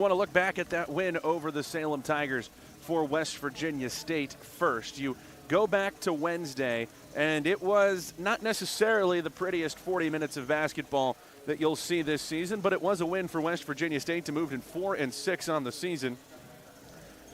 Want to look back at that win over the Salem Tigers for West Virginia State first. You go back to Wednesday, and it was not necessarily the prettiest 40 minutes of basketball that you'll see this season, but it was a win for West Virginia State to move to 4-6 on the season.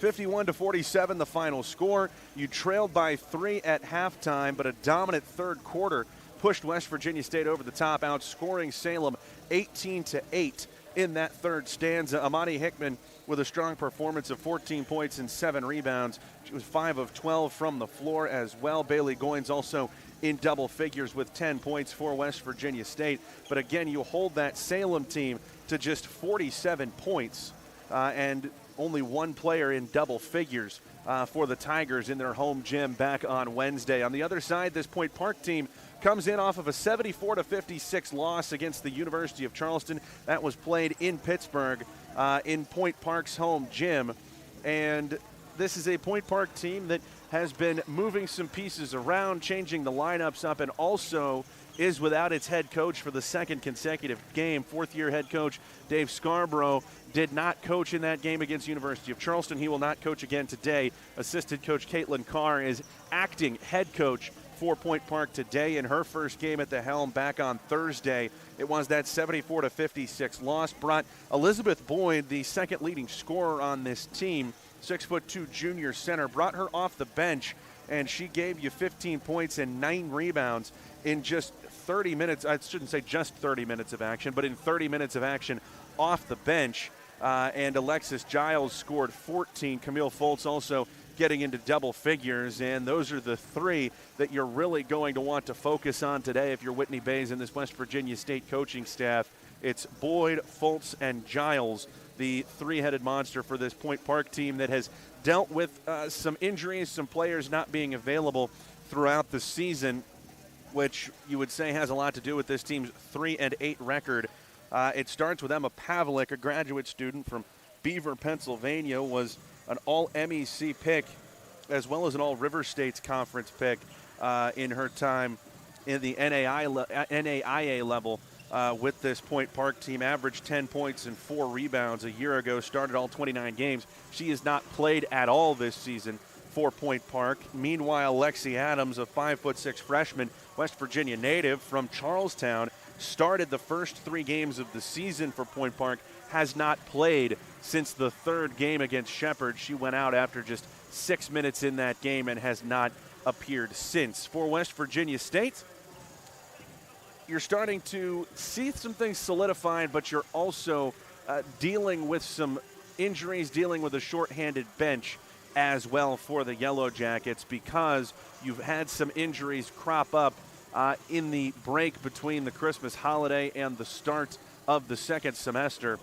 51-47 the final score. You trailed by 3 at halftime, but a dominant third quarter pushed West Virginia State over the top, outscoring Salem 18-8 in that third stanza. Amani Hickman with a strong performance of 14 points and 7 rebounds. She was 5 of 12 from the floor as well. Bailey Goins also in double figures with 10 points for West Virginia State. But again, you hold that Salem team to just 47 points and only one player in double figures for the Tigers in their home gym back on Wednesday. On the other side, this Point Park team comes in off of a 74-56 loss against the University of Charleston. That was played in Pittsburgh in Point Park's home gym. And this is a Point Park team that has been moving some pieces around, changing the lineups up, and also is without its head coach for the second consecutive game. Fourth-year head coach Dave Scarborough did not coach in that game against University of Charleston. He will not coach again today. Assistant coach Caitlin Carr is acting head coach for Point Park today in her first game at the helm back on Thursday. It was that 74-56 loss. Brought Elizabeth Boyd, the second leading scorer on this team, 6'2" junior center, brought her off the bench, and she gave you 15 points and 9 rebounds in just 30 minutes. I shouldn't say just 30 minutes of action, but in 30 minutes of action off the bench. And Alexis Giles scored 14. Camille Foltz also getting into double figures, and those are the three that you're really going to want to focus on today if you're Whitney Bays and this West Virginia State coaching staff. It's Boyd, Foltz, and Giles, the three-headed monster for this Point Park team that has dealt with some injuries, some players not being available throughout the season, which you would say has a lot to do with this team's 3-8 record. It starts with Emma Pavlik, a graduate student from Beaver, Pennsylvania, was an All-MEC pick as well as an All-River States Conference pick in her time in the NAIA level with this Point Park team. Averaged 10 points and 4 rebounds a year ago, started all 29 games. She has not played at all this season for Point Park. Meanwhile, Lexi Adams, a 5'6" freshman, West Virginia native from Charlestown, started the first 3 games of the season for Point Park, has not played since the third game against Shepherd. She went out after just 6 minutes in that game and has not appeared since. For West Virginia State, you're starting to see some things solidified, but you're also dealing with some injuries, dealing with a shorthanded bench as well for the Yellow Jackets, because you've had some injuries crop up in the break between the Christmas holiday and the start of the second semester.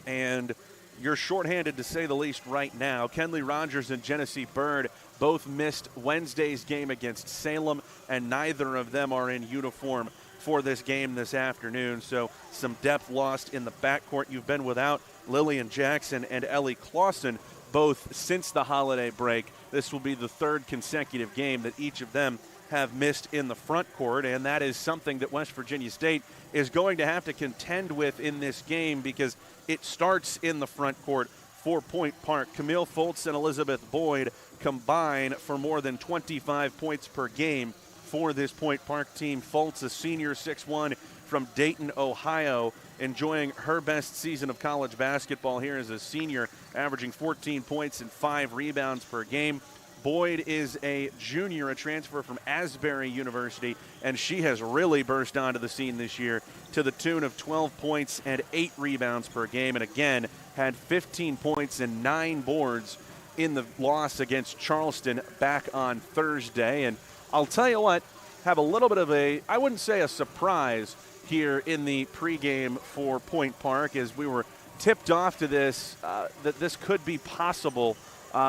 And you're shorthanded, to say the least, right now. Kenley Rogers and Genesee Bird both missed Wednesday's game against Salem, and neither of them are in uniform for this game this afternoon. So some depth lost in the backcourt. You've been without Lillian Jackson and Ellie Clausen both since the holiday break. This will be the third consecutive game that each of them have missed in the front court, and that is something that West Virginia State is going to have to contend with in this game, because it starts in the front court for Point Park. Camille Foltz and Elizabeth Boyd combine for more than 25 points per game for this Point Park team. Foltz, a senior, 6'1", from Dayton, Ohio, enjoying her best season of college basketball here as a senior, averaging 14 points and 5 rebounds per game. Boyd is a junior, a transfer from Asbury University, and she has really burst onto the scene this year to the tune of 12 points and 8 rebounds per game, and again had 15 points and 9 boards in the loss against Charleston back on Thursday. And I'll tell you what, have a little bit of a, I wouldn't say a surprise here in the pregame for Point Park, as we were tipped off to this, that this could be possible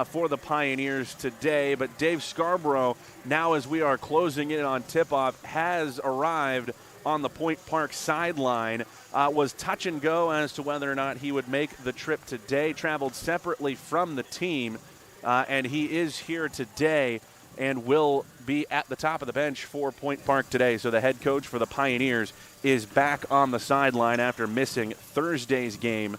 for the Pioneers today. But Dave Scarborough, now as we are closing in on tip-off, has arrived on the Point Park sideline. Was touch and go as to whether or not he would make the trip today. Traveled separately from the team, and he is here today and will be at the top of the bench for Point Park today. So the head coach for the Pioneers is back on the sideline after missing Thursday's game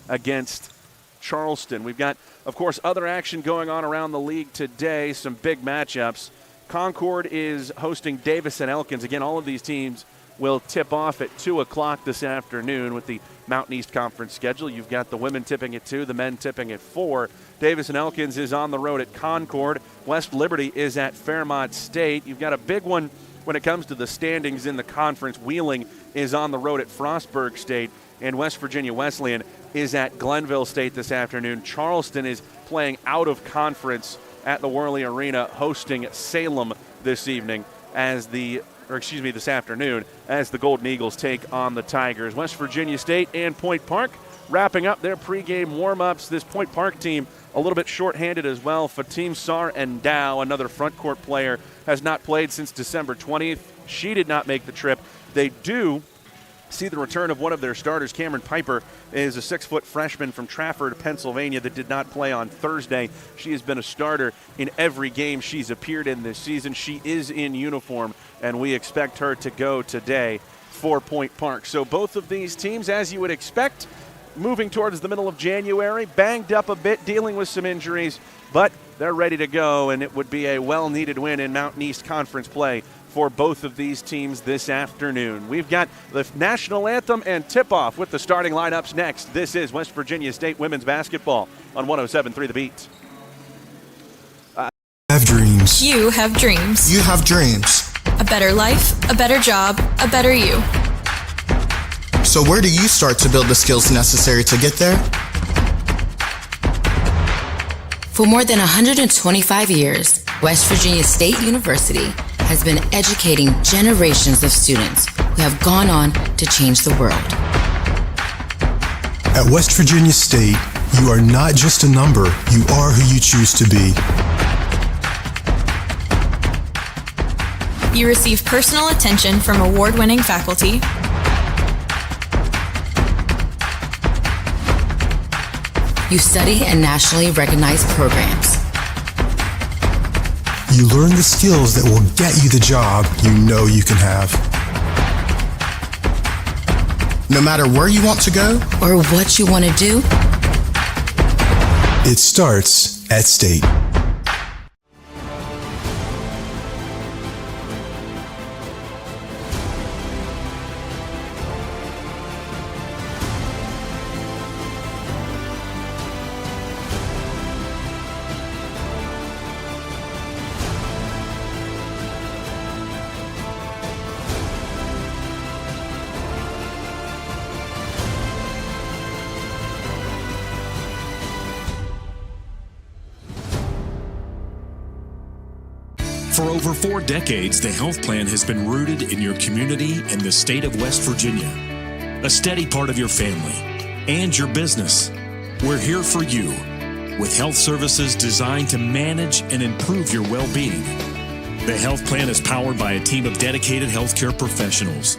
against Charleston. We've got, of course, other action going on around the league today, some big matchups. Concord is hosting Davis and Elkins. Again, all of these teams will tip off at 2 o'clock this afternoon with the Mountain East Conference schedule. You've got the women tipping at 2, the men tipping at 4. Davis and Elkins is on the road at Concord. West Liberty is at Fairmont State. You've got a big one when it comes to the standings in the conference. Wheeling is on the road at Frostburg State, and West Virginia Wesleyan is at Glenville State this afternoon. Charleston is playing out of conference at the Worley Arena, hosting Salem this afternoon as the Golden Eagles take on the Tigers. West Virginia State and Point Park wrapping up their pregame warm-ups. This Point Park team a little bit shorthanded as well. Fatim Sar and Dow, another front court player, has not played since December 20th. She did not make the trip. They do see the return of one of their starters. Cameron Piper is a 6-foot freshman from Trafford, Pennsylvania, that did not play on Thursday. She has been a starter in every game she's appeared in this season. She is in uniform, and we expect her to go today for Point Park. So both of these teams, as you would expect, moving towards the middle of January, banged up a bit, dealing with some injuries, but they're ready to go, and it would be a well-needed win in Mountain East Conference play for both of these teams this afternoon. We've got the national anthem and tip-off with the starting lineups next. This is West Virginia State women's basketball on 107.3 The Beat. Have dreams. You have dreams. You have dreams. A better life, a better job, a better you. So where do you start to build the skills necessary to get there? For more than 125 years, West Virginia State University has been educating generations of students who have gone on to change the world. At West Virginia State, you are not just a number, you are who you choose to be. You receive personal attention from award-winning faculty. You study in nationally recognized programs. You learn the skills that will get you the job you know you can have. No matter where you want to go or what you want to do, it starts at State. For over 4 decades, the health plan has been rooted in your community and the state of West Virginia, a steady part of your family and your business. We're here for you with health services designed to manage and improve your well-being. The health plan is powered by a team of dedicated healthcare professionals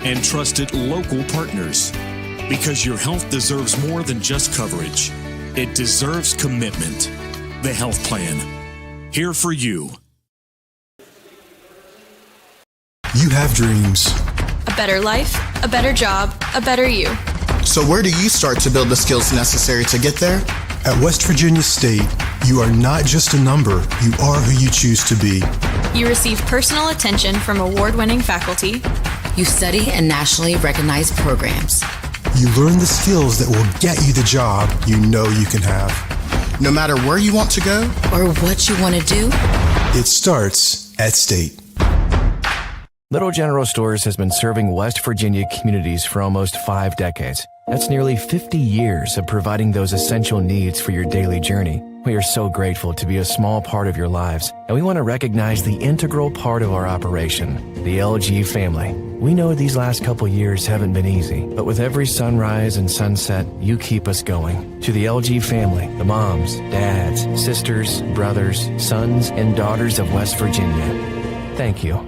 and trusted local partners, because your health deserves more than just coverage. It deserves commitment. The health plan, here for you. You have dreams. A better life, a better job, a better you. So where do you start to build the skills necessary to get there? At West Virginia State, you are not just a number, you are who you choose to be. You receive personal attention from award-winning faculty. You study in nationally recognized programs. You learn the skills that will get you the job you know you can have. No matter where you want to go or what you want to do, it starts at State. Little General Stores has been serving West Virginia communities for almost 5 decades. That's nearly 50 years of providing those essential needs for your daily journey. We are so grateful to be a small part of your lives, and we want to recognize the integral part of our operation, the LG family. We know these last couple years haven't been easy, but with every sunrise and sunset, you keep us going. To the LG family, the moms, dads, sisters, brothers, sons, and daughters of West Virginia, thank you.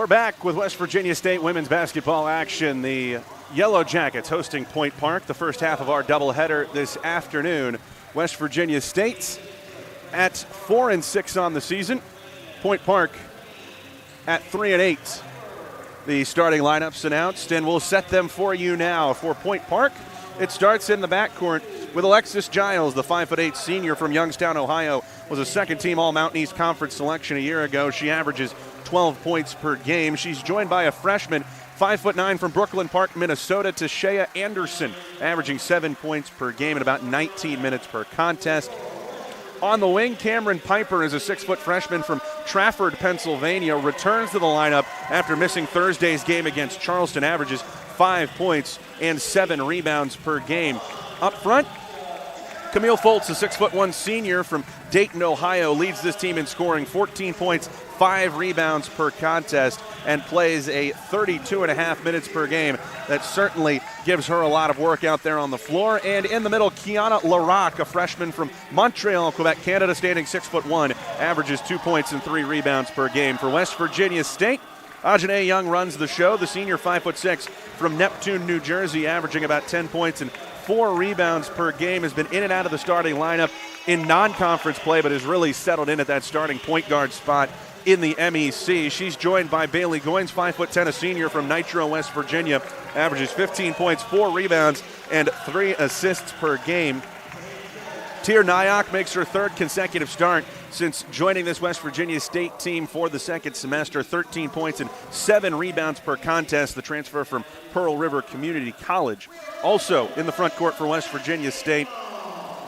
We're back with West Virginia State women's basketball action. The Yellow Jackets hosting Point Park, the first half of our doubleheader this afternoon. West Virginia State at 4-6 on the season. Point Park at 3-8. The starting lineups announced, and we'll set them for you now. For Point Park, it starts in the backcourt with Alexis Giles, the 5'8" senior from Youngstown, Ohio, was a second-team All-Mountain East Conference selection a year ago. She averages 12 points per game. She's joined by a freshman, 5'9" from Brooklyn Park, Minnesota, Tashea Anderson, averaging 7 points per game and about 19 minutes per contest. On the wing, Cameron Piper is a 6-foot freshman from Trafford, Pennsylvania, returns to the lineup after missing Thursday's game against Charleston, averages 5 points and 7 rebounds per game. Up front, Camille Foltz, a 6'1" senior from Dayton, Ohio, leads this team in scoring, 14 points, 5 rebounds per contest, and plays a 32.5 minutes per game. That certainly gives her a lot of work out there on the floor. And in the middle, Kiana Larac, a freshman from Montreal, Quebec, Canada, standing 6'1", averages 2 points and 3 rebounds per game. For West Virginia State, Ajane Young runs the show. The senior 5'6" from Neptune, New Jersey, averaging about 10 points and 4 rebounds per game, has been in and out of the starting lineup in non-conference play, but has really settled in at that starting point guard spot in the MEC. She's joined by Bailey Goins, 5'10", a senior from Nitro, West Virginia, averages 15 points, 4 rebounds, and 3 assists per game. Tir Nyack makes her third consecutive start since joining this West Virginia State team for the second semester. 13 points and 7 rebounds per contest, the transfer from Pearl River Community College. Also in the front court for West Virginia State,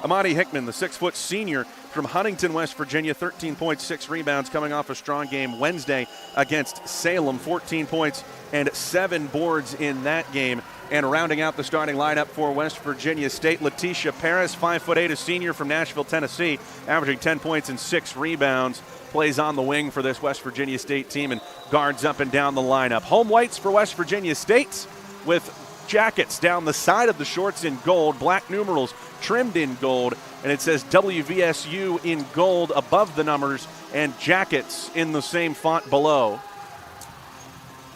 Amani Hickman, the 6-foot senior from Huntington, West Virginia, 13 points, 6 rebounds, coming off a strong game Wednesday against Salem, 14 points and 7 boards in that game. And rounding out the starting lineup for West Virginia State, Letitia Paris, 5'8", a senior from Nashville, Tennessee, averaging 10 points and 6 rebounds, plays on the wing for this West Virginia State team and guards up and down the lineup. Home whites for West Virginia State with jackets down the side of the shorts in gold, black numerals trimmed in gold, and it says WVSU in gold above the numbers and jackets in the same font below.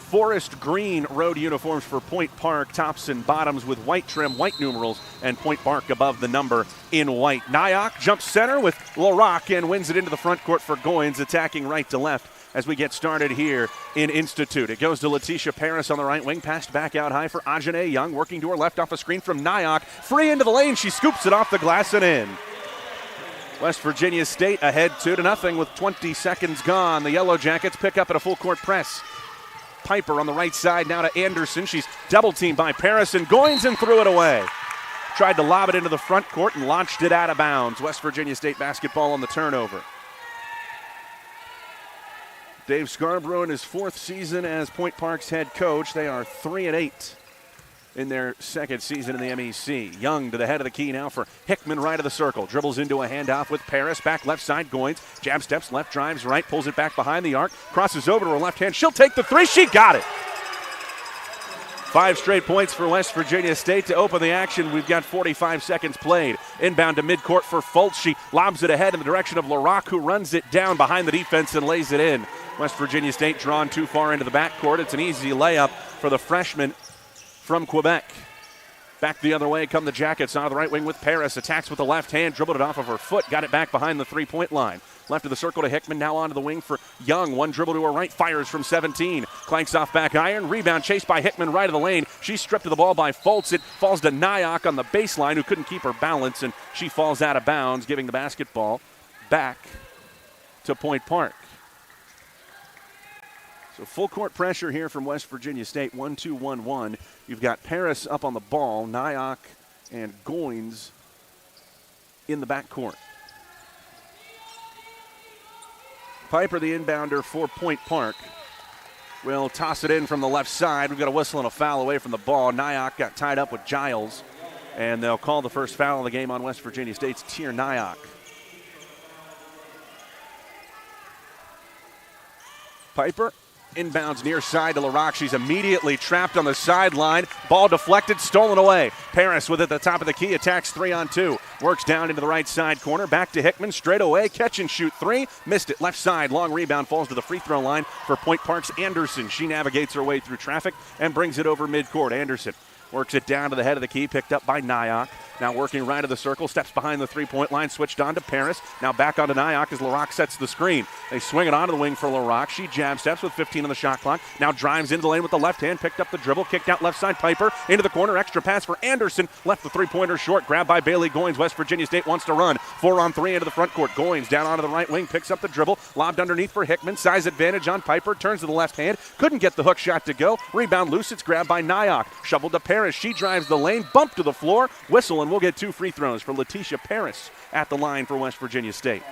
Forest green road uniforms for Point Park, tops and bottoms with white trim, white numerals, and Point Park above the number in white. Nyack jumps center with Larac and wins it into the front court for Goins, attacking right to left as we get started here in Institute. It goes to Letitia Paris on the right wing, passed back out high for Ajane Young, working to her left off a screen from Nyack. Free into the lane, she scoops it off the glass and in. West Virginia State ahead 2-0 with 20 seconds gone. The Yellow Jackets pick up at a full court press. Piper on the right side now to Anderson. She's double teamed by Paris and Goins and threw it away. Tried to lob it into the front court and launched it out of bounds. West Virginia State basketball on the turnover. Dave Scarborough in his 4th season as Point Park's head coach. They are 3-8 in their 2nd season in the MEC. Young to the head of the key now for Hickman, right of the circle. Dribbles into a handoff with Paris. Back left side, Goins. Jab steps left, drives right, pulls it back behind the arc. Crosses over to her left hand. She'll take the 3. She got it. 5 straight points for West Virginia State to open the action. We've got 45 seconds played. Inbound to midcourt for Foltz. She lobs it ahead in the direction of Larac, who runs it down behind the defense and lays it in. West Virginia State drawn too far into the backcourt. It's an easy layup for the freshman from Quebec. Back the other way come the Jackets on the right wing with Paris. Attacks with the left hand, dribbled it off of her foot, got it back behind the 3-point line. Left of the circle to Hickman, now onto the wing for Young. One dribble to her right, fires from 17. Clanks off back iron, rebound chased by Hickman right of the lane. She's stripped of the ball by Foltz. It falls to Nyack on the baseline, who couldn't keep her balance, and she falls out of bounds, giving the basketball back to Point Park. So full court pressure here from West Virginia State, 1-2-1-1. You've got Paris up on the ball, Nyack and Goins in the backcourt. Piper, the inbounder for Point Park, will toss it in from the left side. We've got a whistle and a foul away from the ball. Nyack got tied up with Giles, and they'll call the first foul of the game on West Virginia State's Tir Nyack. Piper Inbounds near side to LaRock. She's immediately trapped on the sideline. Ball deflected, stolen away. Paris with it at the top of the key, attacks 3-on-2. Works down into the right side corner. Back to Hickman, straight away, catch and shoot three. Missed it, left side, long rebound, falls to the free throw line for Point Park's Anderson. She navigates her way through traffic and brings it over midcourt. Anderson works it down to the head of the key, picked up by Nyack. Now working right of the circle, steps behind the three-point line, switched on to Paris. Now back onto Nyack as LaRock sets the screen. They swing it onto the wing for LaRock. She jab steps with 15 on the shot clock. Now drives into the lane with the left hand, picked up the dribble, kicked out left side Piper. Into the corner, extra pass for Anderson. Left the three-pointer short, grabbed by Bailey Goins. West Virginia State wants to run. 4-on-3 into the front court. Goins down onto the right wing, picks up the dribble, lobbed underneath for Hickman. Size advantage on Piper, turns to the left hand. Couldn't get the hook shot to go. Rebound loose, it's grabbed by Nyack. Shoveled to Paris. She drives the lane, bump to the floor. Whistle, and we'll get 2 free throws for Letitia Paris at the line for West Virginia State.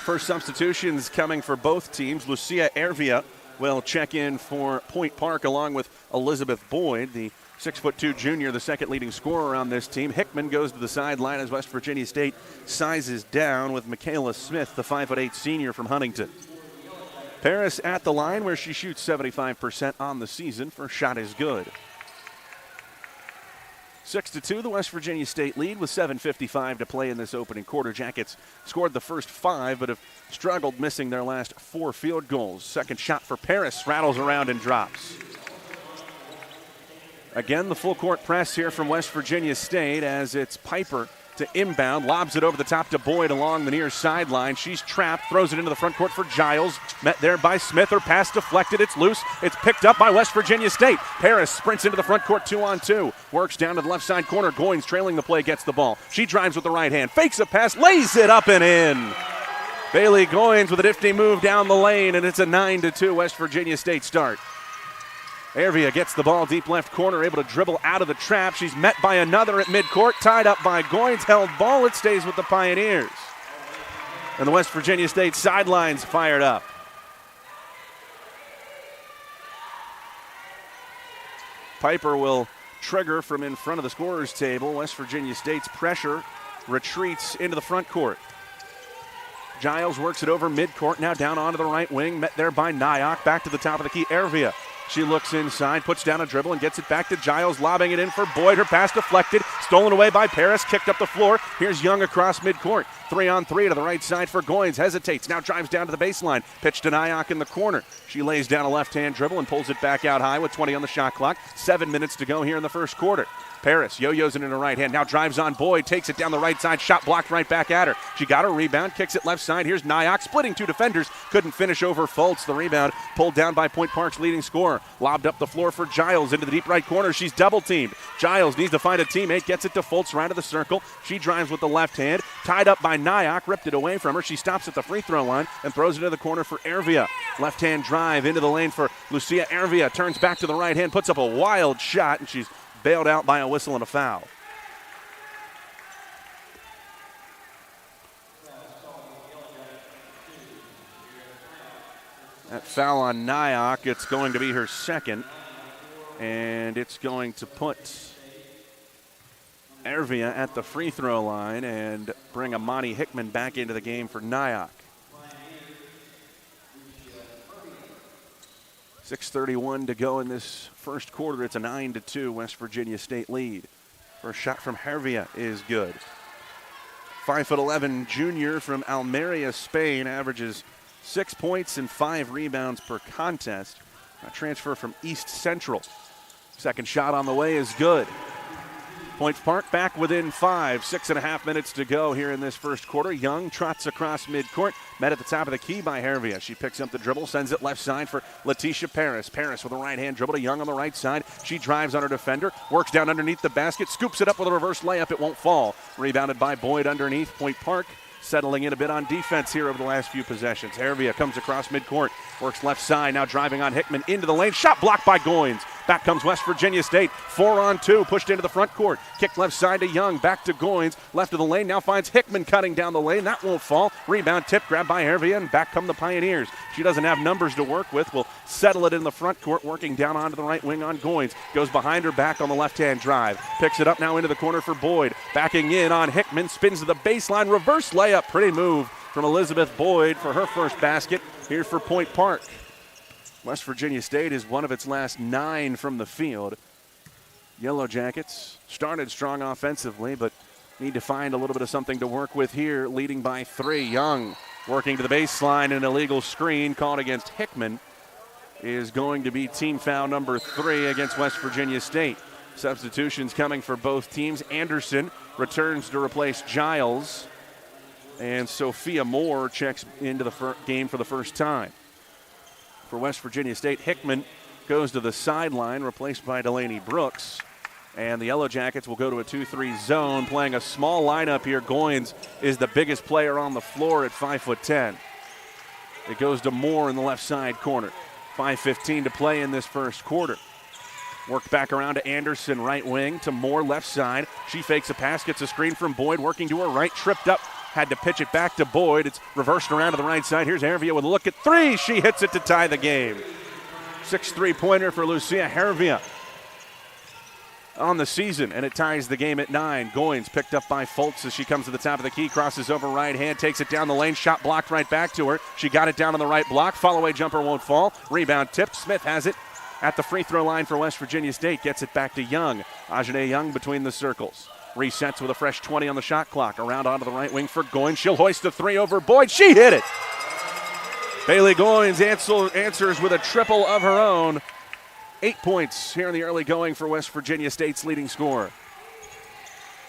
First substitutions coming for both teams. Lucia Ervia will check in for Point Park along with Elizabeth Boyd, the 6'2" junior, the second leading scorer on this team. Hickman goes to the sideline as West Virginia State sizes down with Michaela Smith, the 5'8" senior from Huntington. Paris at the line where she shoots 75% on the season. First shot is good. 6-2, the West Virginia State lead with 7:55 to play in this opening quarter. Jackets scored the first 5, but have struggled, missing their last 4 field goals. Second shot for Paris, rattles around and drops. Again, the full court press here from West Virginia State as it's Piper to inbound, lobs it over the top to Boyd along the near sideline. She's trapped, throws it into the front court for Giles. Met there by Smith. Her pass deflected. It's loose. It's picked up by West Virginia State. Paris sprints into the front court 2-on-2. Works down to the left side corner. Goins trailing the play, gets the ball. She drives with the right hand, fakes a pass, lays it up and in. Bailey Goins with a nifty move down the lane, and it's a 9-2 West Virginia State start. Ervia gets the ball deep left corner, able to dribble out of the trap. She's met by another at midcourt, tied up by Goins, held ball. It stays with the Pioneers. And the West Virginia State sidelines fired up. Piper will trigger from in front of the scorer's table. West Virginia State's pressure retreats into the front court. Giles works it over midcourt, now down onto the right wing, met there by Nyack. Back to the top of the key, Ervia. She looks inside, puts down a dribble, and gets it back to Giles, lobbing it in for Boyd. Her pass deflected, stolen away by Paris, kicked up the floor. Here's Young across midcourt. 3-on-3 to the right side for Goins. Hesitates, now drives down to the baseline. Pitch to Nyack in the corner. She lays down a left-hand dribble and pulls it back out high with 20 on the shot clock. 7 minutes to go here in the first quarter. Paris yo-yos it in her right hand, now drives on Boyd, takes it down the right side, shot blocked right back at her. She got a rebound, kicks it left side. Here's Nyack, splitting 2 defenders, couldn't finish over Fultz. The rebound pulled down by Point Park's leading scorer. Lobbed up the floor for Giles into the deep right corner. She's double teamed. Giles needs to find a teammate, gets it to Fultz right of the circle. She drives with the left hand, tied up by Nyack, ripped it away from her. She stops at the free throw line and throws it to the corner for Ervia. Left hand drive into the lane for Lucia Ervia, turns back to the right hand, puts up a wild shot, and she's bailed out by a whistle and a foul. That foul on Nyack, it's going to be her second, and it's going to put Ervia at the free throw line and bring Amani Hickman back into the game for Nyack. 6:31 to go in this first quarter. It's a 9-2 West Virginia State lead. First shot from Ervia is good. 5'11" junior from Almeria, Spain, averages 6 points and 5 rebounds per contest. A transfer from East Central. Second shot on the way is good. Point Park back within 5, 6.5 minutes to go here in this first quarter. Young trots across midcourt, met at the top of the key by Ervia. She picks up the dribble, sends it left side for Letitia Paris. Paris with a right-hand dribble to Young on the right side. She drives on her defender, works down underneath the basket, scoops it up with a reverse layup. It won't fall. Rebounded by Boyd underneath. Point Park settling in a bit on defense here over the last few possessions. Ervia comes across midcourt, works left side, now driving on Hickman into the lane. Shot blocked by Goins. Back comes West Virginia State. 4-on-2, pushed into the front court. Kicked left side to Young, back to Goins. Left of the lane, now finds Hickman cutting down the lane. That won't fall. Rebound tip, grabbed by Ervia, and back come the Pioneers. She doesn't have numbers to work with. Will settle it in the front court, working down onto the right wing on Goins. Goes behind her back on the left-hand drive. Picks it up now into the corner for Boyd. Backing in on Hickman, spins to the baseline, reverse layup. Pretty move from Elizabeth Boyd for her first basket here for Point Park. West Virginia State is one of its last 9 from the field. Yellow Jackets started strong offensively, but need to find a little bit of something to work with here, leading by 3. Young working to the baseline, an illegal screen called against Hickman is going to be team foul number 3 against West Virginia State. Substitutions coming for both teams. Anderson returns to replace Giles, and Sophia Moore checks into the game for the first time. For West Virginia State, Hickman goes to the sideline, replaced by Delaney Brooks. And the Yellow Jackets will go to a 2-3 zone, playing a small lineup here. Goins is the biggest player on the floor at 5'10". It goes to Moore in the left side corner. 5:15 to play in this first quarter. Worked back around to Anderson, right wing, to Moore, left side. She fakes a pass, gets a screen from Boyd, working to her right, tripped up. Had to pitch it back to Boyd. It's reversed around to the right side. Here's Hervia with a look at 3. She hits it to tie the game. 6 3-pointer for Lucia Hervia on the season, and it ties the game at 9. Goins picked up by Foltz as she comes to the top of the key, crosses over right hand, takes it down the lane, shot blocked right back to her. She got it down on the right block. Follow-away jumper won't fall. Rebound tipped. Smith has it at the free throw line for West Virginia State. Gets it back to Young. Ajane Young between the circles. Resets with a fresh 20 on the shot clock. Around onto the right wing for Goins. She'll hoist a 3 over Boyd. She hit it. Bailey Goins answers with a triple of her own. 8 points here in the early going for West Virginia State's leading scorer.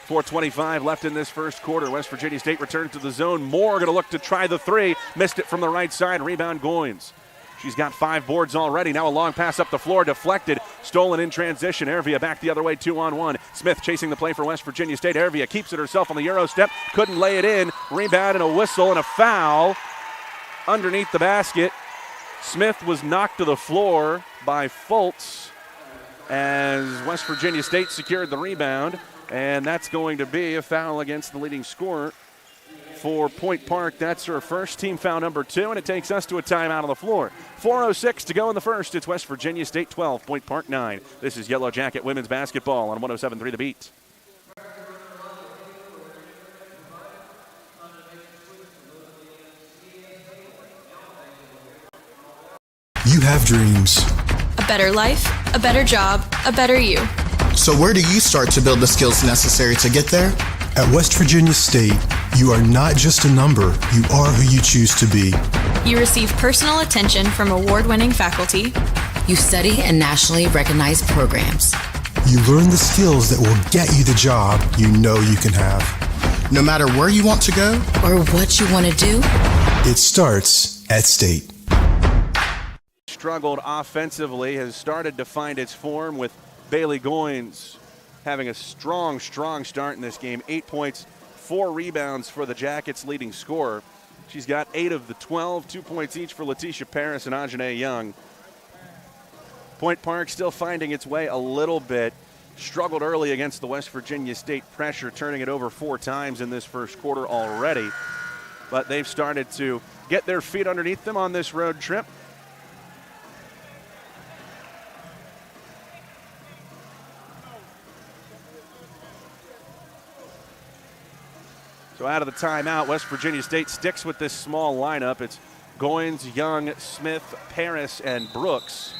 4:25 left in this first quarter. West Virginia State returns to the zone. Moore going to look to try the 3. Missed it from the right side. Rebound Goins. She's got 5 boards already. Now a long pass up the floor, deflected, stolen in transition. Hervia back the other way, 2-on-1. Smith chasing the play for West Virginia State. Hervia keeps it herself on the Euro step. Couldn't lay it in. Rebound and a whistle and a foul underneath the basket. Smith was knocked to the floor by Foltz as West Virginia State secured the rebound, and that's going to be a foul against the leading scorer for Point Park. That's her first, team foul number 2, and it takes us to a timeout on the floor. 4:06 to go in the first. It's West Virginia State 12, Point Park 9. This is Yellow Jacket women's basketball on 107.3 The Beat. You have dreams. A better life, a better job, a better you. So where do you start to build the skills necessary to get there? At West Virginia State, you are not just a number, you are who you choose to be. You receive personal attention from award-winning faculty. You study in nationally recognized programs. You learn the skills that will get you the job you know you can have. No matter where you want to go or what you want to do, it starts at State. Struggled offensively, has started to find its form with Bailey Goins having a strong start in this game. 8 points, 4 rebounds for the Jackets' leading scorer. She's got 8 of the 12, 2 points each for Letitia Paris and Ajane Young. Point Park still finding its way a little bit. Struggled early against the West Virginia State pressure, turning it over 4 times in this first quarter already. But they've started to get their feet underneath them on this road trip. So out of the timeout, West Virginia State sticks with this small lineup. It's Goins, Young, Smith, Paris, and Brooks.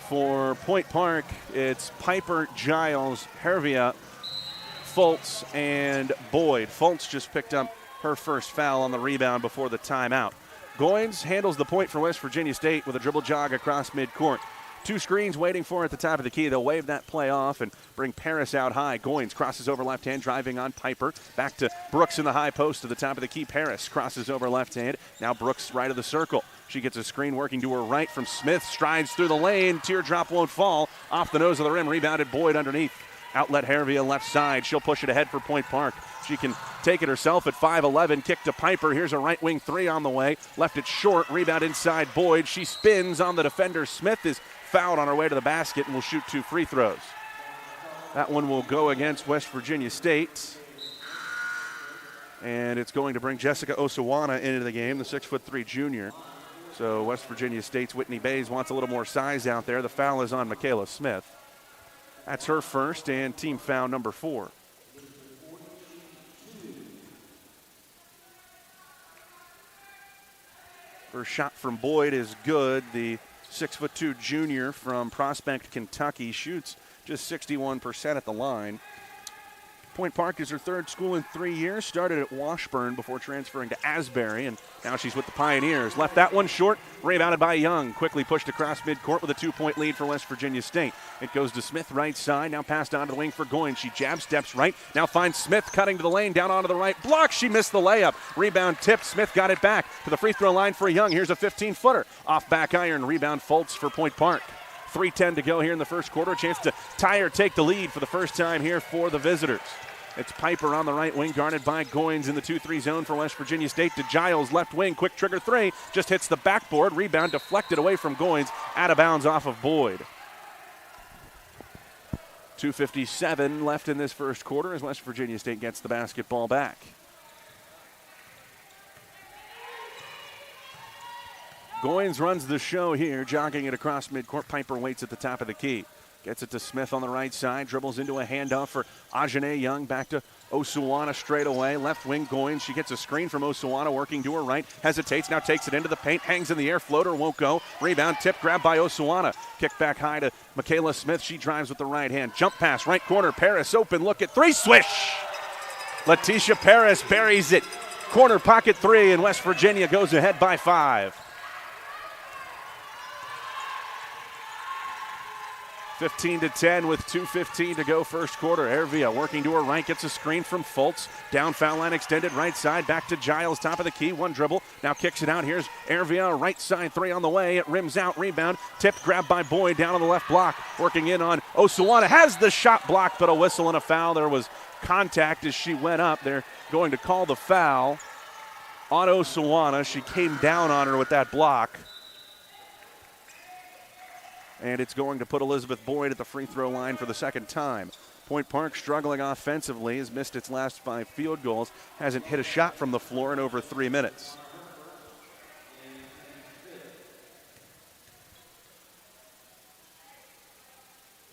For Point Park, it's Piper, Giles, Hervia, Foltz, and Boyd. Foltz just picked up her first foul on the rebound before the timeout. Goins handles the point for West Virginia State with a dribble jog across midcourt. 2 screens waiting for her at the top of the key. They'll wave that play off and bring Paris out high. Goins crosses over left hand, driving on Piper. Back to Brooks in the high post to the top of the key. Paris crosses over left hand. Now Brooks right of the circle. She gets a screen working to her right from Smith. Strides through the lane. Teardrop won't fall. Off the nose of the rim. Rebounded Boyd underneath. Outlet Hervia left side. She'll push it ahead for Point Park. She can take it herself at 5'11". Kick to Piper. Here's a right wing 3 on the way. Left it short. Rebound inside Boyd. She spins on the defender. Smith is fouled on her way to the basket and will shoot 2 free throws. That one will go against West Virginia State. And it's going to bring Jessica Osawana into the game, the 6'3" junior. So West Virginia State's Whitney Bays wants a little more size out there. The foul is on Michaela Smith. That's her first and team foul number 4. First shot from Boyd is good. The 6'2" junior from Prospect, Kentucky, shoots just 61% at the line. Point Park is her third school in 3 years. Started at Washburn before transferring to Asbury, and now she's with the Pioneers. Left that one short, rebounded by Young. Quickly pushed across midcourt with a 2-point lead for West Virginia State. It goes to Smith, right side, now passed onto the wing for Goins. She jabs, steps right, now finds Smith cutting to the lane, down onto the right block. She missed the layup. Rebound tipped, Smith got it back to the free throw line for Young. Here's a 15-footer. Off back iron, rebound Fultz for Point Park. 3:10 to go here in the first quarter. A chance to tie or take the lead for the first time here for the visitors. It's Piper on the right wing, guarded by Goins in the 2-3 zone for West Virginia State. To Giles, left wing, quick trigger three, just hits the backboard. Rebound deflected away from Goins, out of bounds off of Boyd. 2:57 left in this first quarter as West Virginia State gets the basketball back. Goins runs the show here, jogging it across midcourt. Piper waits at the top of the key. Gets it to Smith on the right side, dribbles into a handoff for Ajane Young, back to Osuwana straight away. Left wing Goins, she gets a screen from Osuwana, working to her right, hesitates, now takes it into the paint, hangs in the air, floater won't go. Rebound tip, grabbed by Osuwana. Kick back high to Michaela Smith, she drives with the right hand. Jump pass, right corner, Paris open, look at three, swish! Letitia Paris buries it. Corner pocket three, and West Virginia goes ahead by 5. 15-10 with 2:15 to go first quarter. Ervia working to her right, gets a screen from Fultz. Down foul line extended right side, back to Giles, top of the key, one dribble. Now kicks it out, here's Ervia, right side three on the way. It rims out, rebound, tipped, grabbed by Boyd down on the left block. Working in on Osuwana, has the shot blocked, but a whistle and a foul. There was contact as she went up. They're going to call the foul on Osuwana. She came down on her with that block. And it's going to put Elizabeth Boyd at the free throw line for the second time. Point Park struggling offensively, has missed its last 5 field goals, hasn't hit a shot from the floor in over 3 minutes.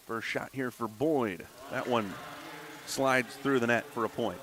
First shot here for Boyd. That one slides through the net for a point.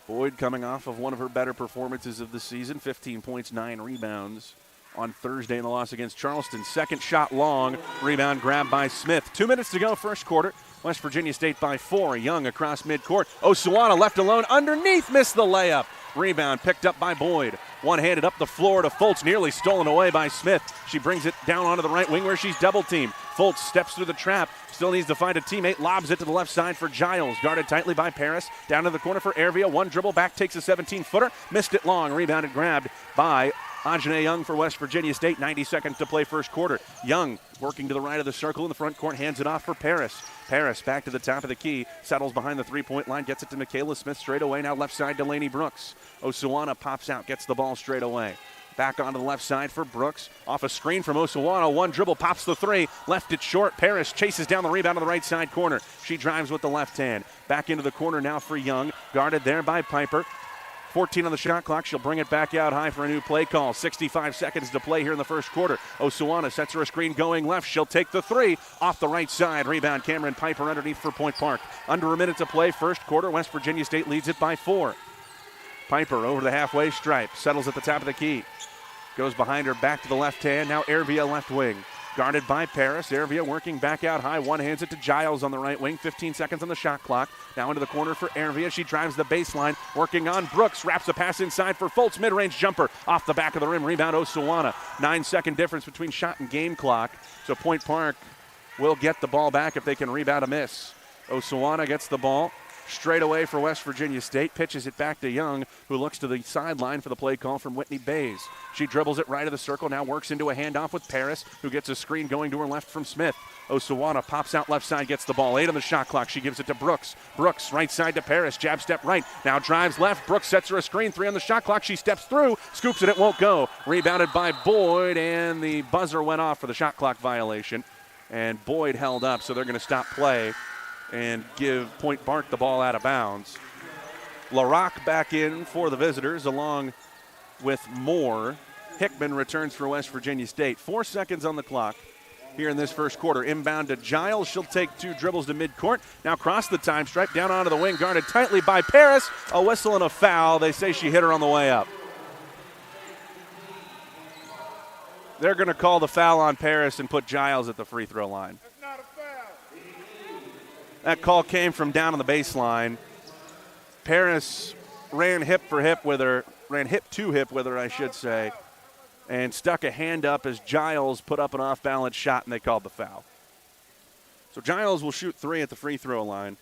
Boyd coming off of one of her better performances of the season, 15 points, 9 rebounds. On Thursday in the loss against Charleston. Second shot long, rebound grabbed by Smith. 2 minutes to go first quarter. West Virginia State by 4. Young across midcourt. Osuwana left alone underneath, missed the layup. Rebound picked up by Boyd. One-handed up the floor to Fultz, nearly stolen away by Smith. She brings it down onto the right wing where she's double-teamed. Fultz steps through the trap, still needs to find a teammate, lobs it to the left side for Giles. Guarded tightly by Paris, down to the corner for Ervia. One dribble back, takes a 17-footer, missed it long, rebounded, grabbed by Ajane Young for West Virginia State. 90 seconds to play first quarter. Young working to the right of the circle in the front court, hands it off for Paris. Paris back to the top of the key, settles behind the three-point line, gets it to Michaela Smith straight away. Now left side to Laney Brooks. Osuwana pops out, gets the ball straight away. Back onto the left side for Brooks. Off a screen from Osuwana. One dribble, pops the three. Left it short. Paris chases down the rebound to the right side corner. She drives with the left hand. Back into the corner now for Young. Guarded there by Piper. 14 on the shot clock. She'll bring it back out high for a new play call. 65 seconds to play here in the first quarter. Osuwana sets her a screen going left. She'll take the three off the right side. Rebound Cameron Piper underneath for Point Park. Under a minute to play first quarter. West Virginia State leads it by 4. Piper over the halfway stripe. Settles at the top of the key. Goes behind her back to the left hand. Now Ervia left wing. Guarded by Paris. Ervia working back out high. One hands it to Giles on the right wing. 15 seconds on the shot clock. Now into the corner for Ervia. She drives the baseline. Working on Brooks. Wraps a pass inside for Fultz. Mid-range jumper. Off the back of the rim. Rebound Osuwana. 9-second difference between shot and game clock. So Point Park will get the ball back if they can rebound a miss. Osuwana gets the ball. Straight away for West Virginia State. Pitches it back to Young, who looks to the sideline for the play call from Whitney Bays. She dribbles it right of the circle, now works into a handoff with Paris, who gets a screen going to her left from Smith. Osuwana pops out left side, gets the ball. 8 on the shot clock. She gives it to Brooks. Brooks, right side to Paris. Jab step right. Now drives left. Brooks sets her a screen. 3 on the shot clock. She steps through, scoops it. It won't go. Rebounded by Boyd, and the buzzer went off for the shot clock violation. And Boyd held up, so they're going to stop play and give Point Park the ball out of bounds. LaRock back in for the visitors along with Moore. Hickman returns for West Virginia State. 4 seconds on the clock. here in this first quarter. Inbound to Giles. She'll take 2 dribbles to midcourt. Now cross the time stripe, down onto the wing, guarded tightly by Paris. A whistle and a foul. They say she hit her on the way up. They're going to call the foul on Paris and put Giles at the free throw line. That's not a foul. That call came from down on the baseline. Paris ran hip to hip with her, I should say, and stuck a hand up as Giles put up an off-balance shot, and they called the foul. So Giles will shoot 3 at the free throw line.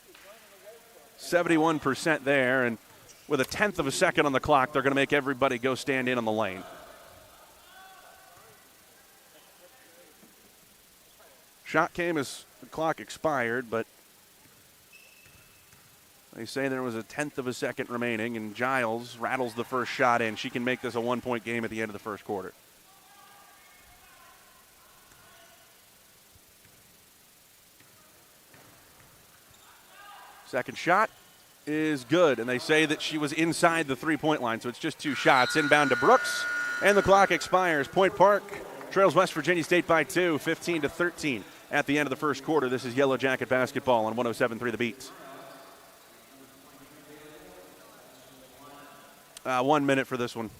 71% there, and with a tenth of a second on the clock, they're going to make everybody go stand in on the lane. Shot came as the clock expired, but they say there was a tenth of a second remaining, and Giles rattles the first shot in. She can make this a 1-point game at the end of the first quarter. Second shot is good, and they say that she was inside the 3-point line, so it's just 2 shots. Inbound to Brooks, and the clock expires. Point Park trails West Virginia State by 2, 15-13 at the end of the first quarter. This is Yellow Jacket basketball on 107.3 The Beat. 1 minute for this one.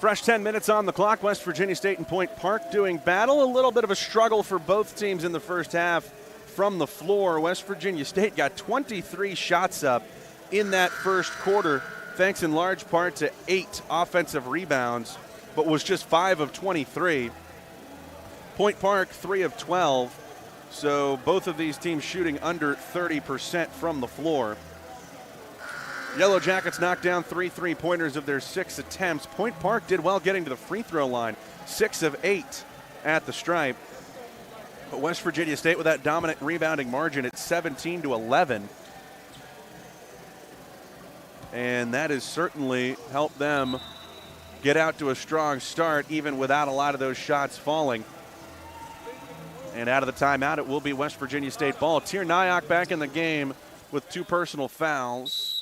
Fresh 10 minutes on the clock. West Virginia State and Point Park doing battle. A little bit of a struggle for both teams in the first half from the floor. West Virginia State got 23 shots up in that first quarter, thanks in large part to 8 offensive rebounds, but was just 5 of 23. Point Park, 3 of 12. So both of these teams shooting under 30% from the floor. Yellow Jackets knocked down 3 3-pointers of their 6 attempts. Point Park did well getting to the free throw line, 6 of 8 at the stripe. But West Virginia State with that dominant rebounding margin at 17-11. And that has certainly helped them get out to a strong start, even without a lot of those shots falling. And out of the timeout, it will be West Virginia State ball. Tier Nyack back in the game with 2 personal fouls.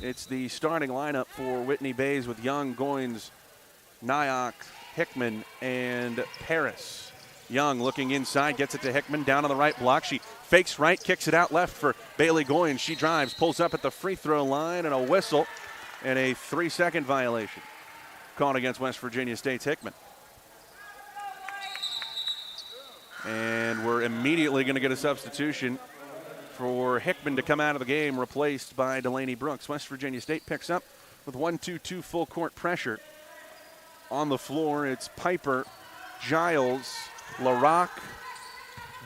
It's the starting lineup for Whitney Bays with Young, Goins, Nyack, Hickman, and Paris. Young looking inside, gets it to Hickman, down on the right block. She fakes right, kicks it out left for Bailey Goins. She drives, pulls up at the free throw line, and a whistle, and a 3-second violation called against West Virginia State's Hickman. And we're immediately going to get a substitution for Hickman to come out of the game, replaced by Delaney Brooks. West Virginia State picks up with 1-2-2 full court pressure. On the floor, it's Piper, Giles, LaRock,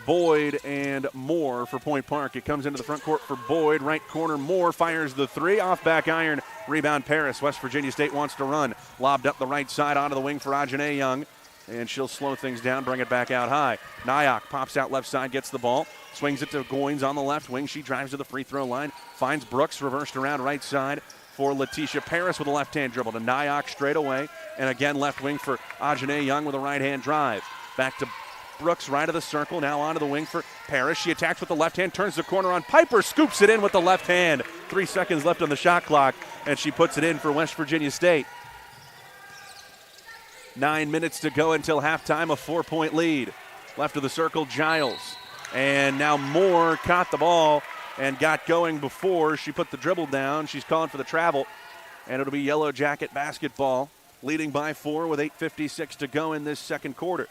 Boyd, and Moore for Point Park. It comes into the front court for Boyd. Right corner, Moore fires the 3. Off back iron, rebound Paris. West Virginia State wants to run. Lobbed up the right side onto the wing for Ajane Young. And she'll slow things down, bring it back out high. Nyack pops out left side, gets the ball. Swings it to Goins on the left wing. She drives to the free throw line. Finds Brooks, reversed around right side for Letitia Paris with a left-hand dribble to Nyack straight away. And again, left wing for Ajane Young with a right-hand drive. Back to Brooks, right of the circle. Now onto the wing for Paris. She attacks with the left hand, turns the corner on Piper, scoops it in with the left hand. 3 seconds left on the shot clock, and she puts it in for West Virginia State. 9 minutes to go until halftime, a 4-point lead. Left of the circle, Giles. And now Moore caught the ball and got going before she put the dribble down. She's calling for the travel, and it'll be Yellow Jacket basketball, leading by 4 with 8:56 to go in this second quarter.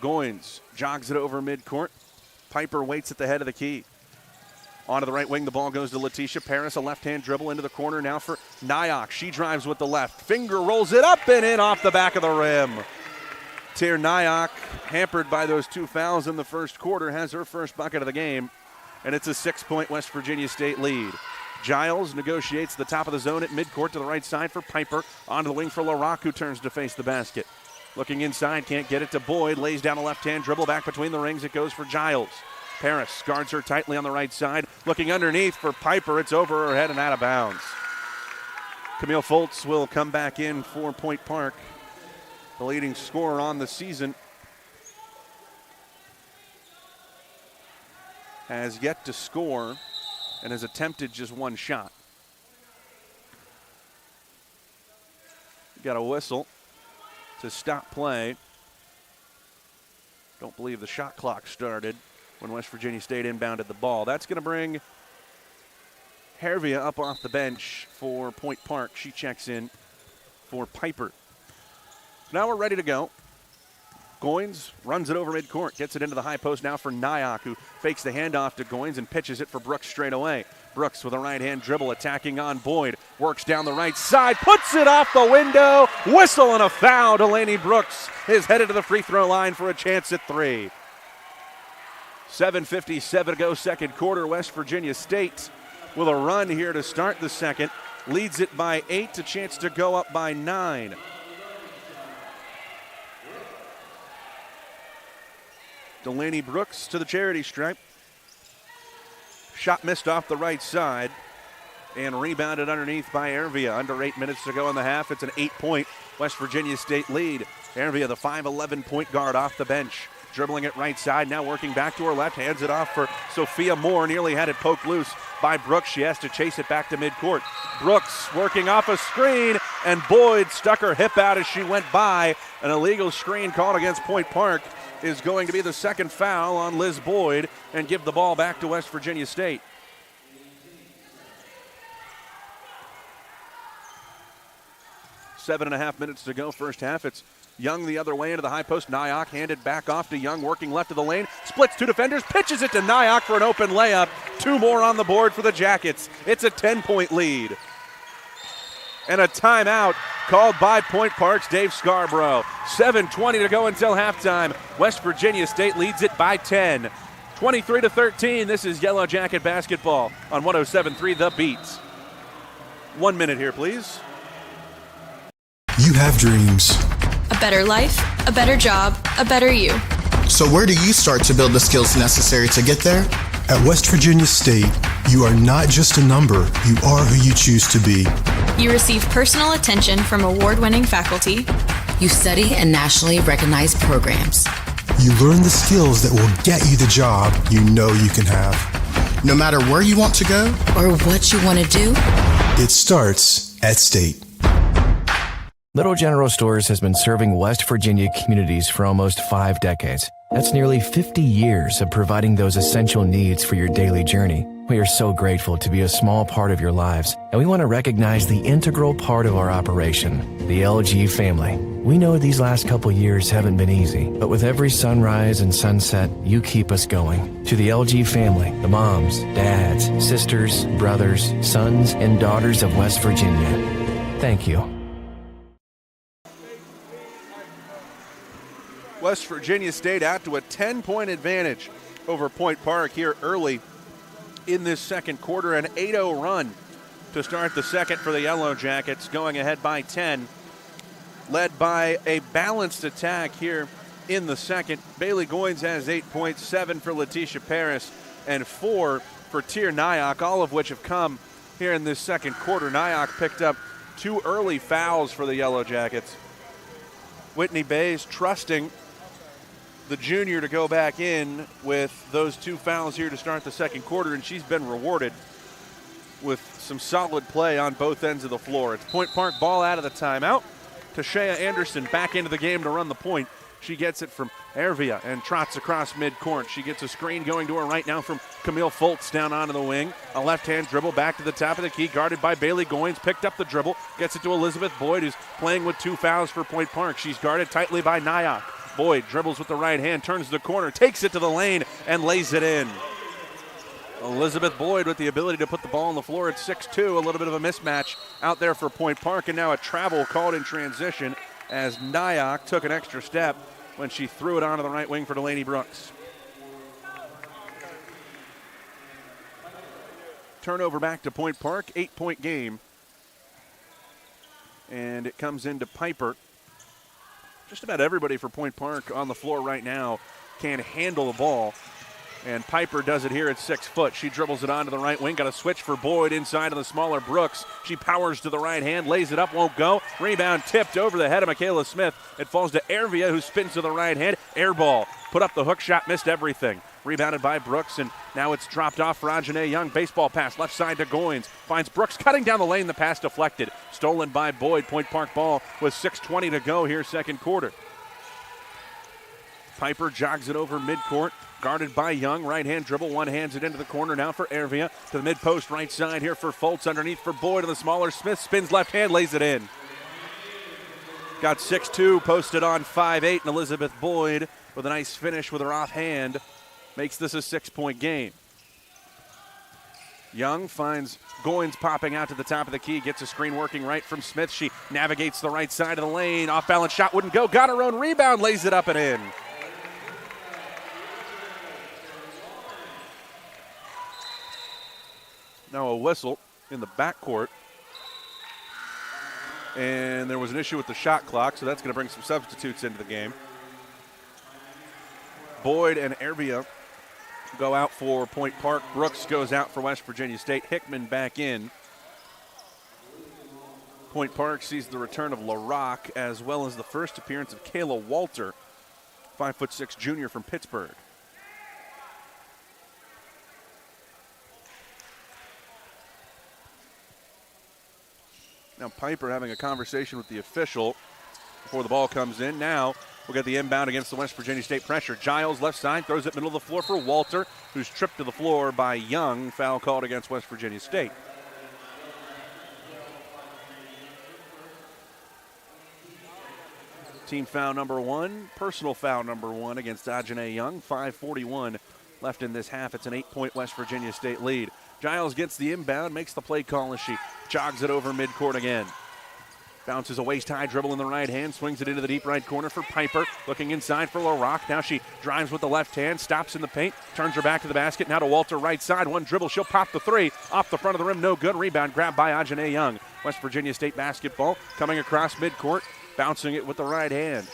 Goins jogs it over midcourt. Piper waits at the head of the key. Onto the right wing, the ball goes to Letitia Paris. A left-hand dribble into the corner now for Nyack. She drives with the left. Finger rolls it up and in off the back of the rim. Tyr Nyack, hampered by those 2 fouls in the first quarter, has her first bucket of the game, and it's a 6-point West Virginia State lead. Giles negotiates the top of the zone at midcourt to the right side for Piper. Onto the wing for LaRock, who turns to face the basket. Looking inside, can't get it to Boyd. Lays down a left-hand dribble, back between the rings. It goes for Giles. Paris guards her tightly on the right side. Looking underneath for Piper. It's over her head and out of bounds. Camille Foltz will come back in for Point Park, the leading scorer on the season. Has yet to score and has attempted just one shot. Got a whistle to stop play. Don't believe the shot clock started when West Virginia State inbounded the ball. That's going to bring Hervia up off the bench for Point Park. She checks in for Piper. Now we're ready to go. Goins runs it over midcourt, gets it into the high post now for Nyack, who fakes the handoff to Goins and pitches it for Brooks straight away. Brooks with a right-hand dribble, attacking on Boyd. Works down the right side, puts it off the window. Whistle and a foul. Delaney Brooks is headed to the free throw line for a chance at 3. 7:57 to go, second quarter. West Virginia State with a run here to start the second. Leads it by 8, a chance to go up by 9. Delaney Brooks to the charity stripe. Shot missed off the right side and rebounded underneath by Hervia. Under 8 minutes to go in the half. It's an 8-point West Virginia State lead. Hervia, the 5'11" point guard, off the bench. Dribbling it right side, now working back to her left. Hands it off for Sophia Moore. Nearly had it poked loose by Brooks. She has to chase it back to midcourt. Brooks working off a screen, and Boyd stuck her hip out as she went by. An illegal screen called against Point Park is going to be the second foul on Liz Boyd and give the ball back to West Virginia State. Seven and a half minutes to go, first half. It's Young the other way into the high post. Nyack handed back off to Young, working left of the lane. Splits 2 defenders, pitches it to Nyack for an open layup. 2 more on the board for the Jackets. It's a 10-point lead. And a timeout called by Point Park's Dave Scarborough. 7:20 to go until halftime. West Virginia State leads it by 10. 23-13. This is Yellow Jacket basketball on 107.3 The Beats. 1 minute here, please. You have dreams. A better life, a better job, a better you. So where do you start to build the skills necessary to get there? At West Virginia State, you are not just a number, you are who you choose to be. You receive personal attention from award-winning faculty. You study in nationally recognized programs. You learn the skills that will get you the job you know you can have. No matter where you want to go or what you want to do, it starts at State. Little General Stores has been serving West Virginia communities for almost 5 decades. That's nearly 50 years of providing those essential needs for your daily journey. We are so grateful to be a small part of your lives, and we want to recognize the integral part of our operation, the LG family. We know these last couple years haven't been easy, but with every sunrise and sunset, you keep us going. To the LG family, the moms, dads, sisters, brothers, sons, and daughters of West Virginia, thank you. West Virginia State out to a 10-point advantage over Point Park here early in this second quarter. An 8-0 run to start the second for the Yellow Jackets, going ahead by 10. Led by a balanced attack here in the second. Bailey Goins has 8 points, 7 for Letitia Paris, and 4 for Tyr Nyack, all of which have come here in this second quarter. Nyack picked up 2 early fouls for the Yellow Jackets. Whitney Bays trusting the junior to go back in with those 2 fouls here to start the second quarter, and she's been rewarded with some solid play on both ends of the floor. It's Point Park ball out of the timeout. Tashea Anderson back into the game to run the point. She gets it from Hervia and trots across midcourt. She gets a screen going to her right now from Camille Foltz down onto the wing. A left-hand dribble back to the top of the key, guarded by Bailey Goins. Picked up the dribble, gets it to Elizabeth Boyd, who's playing with 2 fouls for Point Park. She's guarded tightly by Nyack. Boyd dribbles with the right hand, turns the corner, takes it to the lane, and lays it in. Elizabeth Boyd with the ability to put the ball on the floor at 6'2", a little bit of a mismatch out there for Point Park, and now a travel called in transition as Nyack took an extra step when she threw it onto the right wing for Delaney Brooks. Turnover back to Point Park, 8-point game. And it comes into Piper. Just about everybody for Point Park on the floor right now can handle the ball. And Piper does it here at 6 foot. She dribbles it onto the right wing. Got a switch for Boyd inside of the smaller Brooks. She powers to the right hand, lays it up, won't go. Rebound tipped over the head of Michaela Smith. It falls to Ervia, who spins to the right hand. Air ball. Put up the hook shot, missed everything. Rebounded by Brooks, and now it's dropped off for Ajane Young. Baseball pass left side to Goins. Finds Brooks cutting down the lane. The pass deflected. Stolen by Boyd. Point Park ball with 6:20 to go here, second quarter. Piper jogs it over midcourt. Guarded by Young, right hand dribble, one hands it into the corner now for Ervia. To the mid post, right side here for Foltz, underneath for Boyd, and the smaller Smith spins left hand, lays it in. Got 6'2", posted on 5'8", and Elizabeth Boyd with a nice finish with her offhand makes this a 6-point game. Young finds Goins popping out to the top of the key, gets a screen working right from Smith. She navigates the right side of the lane, off balance shot wouldn't go, got her own rebound, lays it up and in. Now a whistle in the backcourt. And there was an issue with the shot clock, so that's going to bring some substitutes into the game. Boyd and Ervia go out for Point Park. Brooks goes out for West Virginia State. Hickman back in. Point Park sees the return of LaRock as well as the first appearance of Kayla Walter, 5'6" junior from Pittsburgh. Now Piper having a conversation with the official before the ball comes in. Now we'll get the inbound against the West Virginia State pressure. Giles left side throws it middle of the floor for Walter, who's tripped to the floor by Young. Foul called against West Virginia State. Team foul number one, personal foul number one against Ajane Young. 5:41 left in this half. It's an 8-point West Virginia State lead. Giles gets the inbound, makes the play call as she jogs it over midcourt again. Bounces a waist-high dribble in the right hand, swings it into the deep right corner for Piper. Looking inside for LaRock. Now she drives with the left hand, stops in the paint, turns her back to the basket. Now to Walter right side. One dribble, she'll pop the three. Off the front of the rim, no good. Rebound grabbed by Ajane Young. West Virginia State basketball coming across midcourt, bouncing it with the right hand.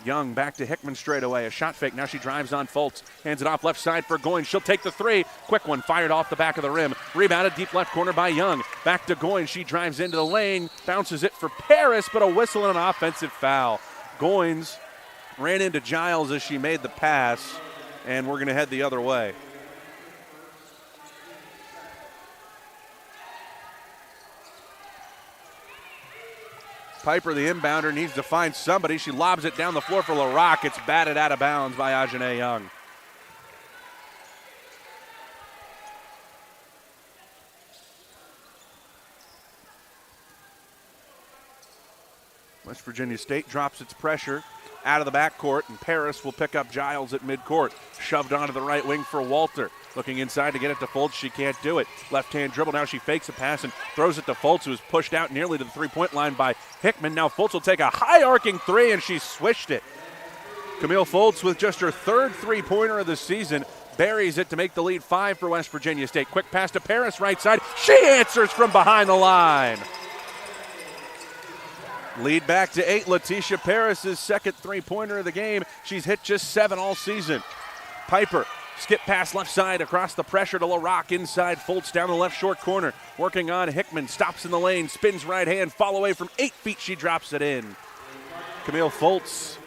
Young back to Hickman straight away. A shot fake. Now she drives on Foltz. Hands it off left side for Goins. She'll take the three. Quick one fired off the back of the rim. Rebounded deep left corner by Young. Back to Goins. She drives into the lane. Bounces it for Paris, but a whistle and an offensive foul. Goins ran into Giles as she made the pass, and we're going to head the other way. Piper, the inbounder, needs to find somebody. She lobs it down the floor for LaRock. It's batted out of bounds by Ajane Young. West Virginia State drops its pressure out of the backcourt, and Paris will pick up Giles at midcourt. Shoved onto the right wing for Walter. Looking inside to get it to Foltz. She can't do it. Left-hand dribble. Now she fakes a pass and throws it to Foltz, who is pushed out nearly to the three-point line by Hickman. Now Foltz will take a high-arcing three, and she swished it. Camille Foltz with just her third three-pointer of the season buries it to make the lead 5 for West Virginia State. Quick pass to Paris, right side. She answers from behind the line. Lead back to 8. Letitia Paris' second three-pointer of the game. She's hit just 7 all season. Piper, skip pass left side across the pressure to LaRock inside. Foltz down the left short corner. Working on Hickman. Stops in the lane. Spins right hand. Fall away from 8 feet. She drops it in. Camille Foltz,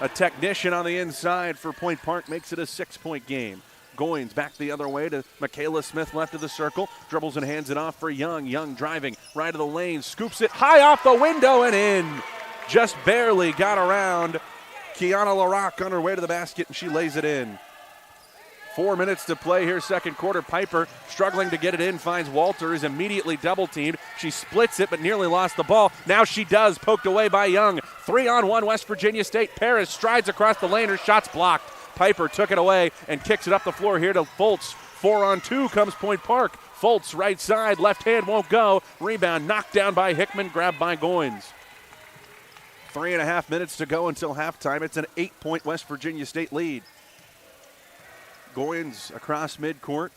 a technician on the inside for Point Park, makes it a 6-point game. Goins back the other way to Michaela Smith, left of the circle. Dribbles and hands it off for Young. Young driving right of the lane. Scoops it high off the window and in. Just barely got around Kiana LaRock on her way to the basket, and she lays it in. 4 minutes to play here, second quarter. Piper struggling to get it in, finds Walter, is immediately double teamed. She splits it, but nearly lost the ball. Now she does, poked away by Young. 3-on-1 West Virginia State. Paris strides across the lane, her shot's blocked. Piper took it away and kicks it up the floor here to Fultz. 4-on-2 comes Point Park. Fultz right side, left hand won't go. Rebound knocked down by Hickman, grabbed by Goins. 3.5 minutes to go until halftime. It's an 8-point West Virginia State lead. Goins across midcourt.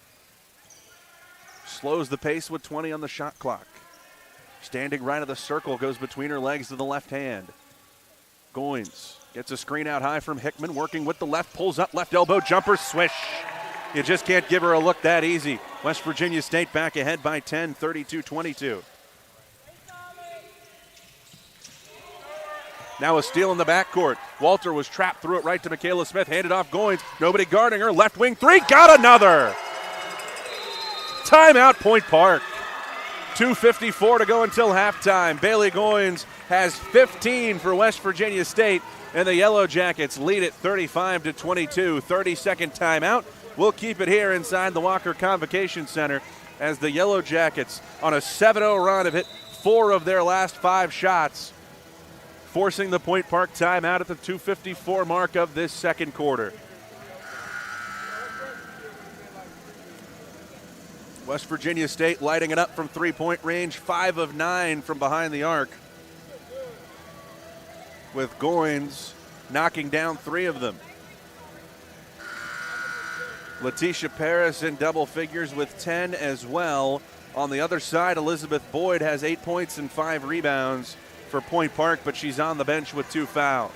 Slows the pace with 20 on the shot clock. Standing right of the circle, goes between her legs to the left hand. Goins gets a screen out high from Hickman, working with the left, pulls up, left elbow jumper, swish. You just can't give her a look that easy. West Virginia State back ahead by 10, 32-22. Now a steal in the backcourt. Walter was trapped, threw it right to Michaela Smith, handed off Goins. Nobody guarding her. Left wing three, got another. Timeout, Point Park. 2:54 to go until halftime. Bailey Goins has 15 for West Virginia State, and the Yellow Jackets lead it 35-22. 30-second timeout. We'll keep it here inside the Walker Convocation Center as the Yellow Jackets on a 7-0 run have hit 4 of their last 5 shots, forcing the Point Park timeout at the 2:54 mark of this second quarter. West Virginia State lighting it up from three-point range, 5 of 9 from behind the arc, with Goins knocking down 3 of them. Letitia Paris in double figures with 10 as well. On the other side, Elizabeth Boyd has 8 points and 5 rebounds for Point Park, but she's on the bench with 2 fouls.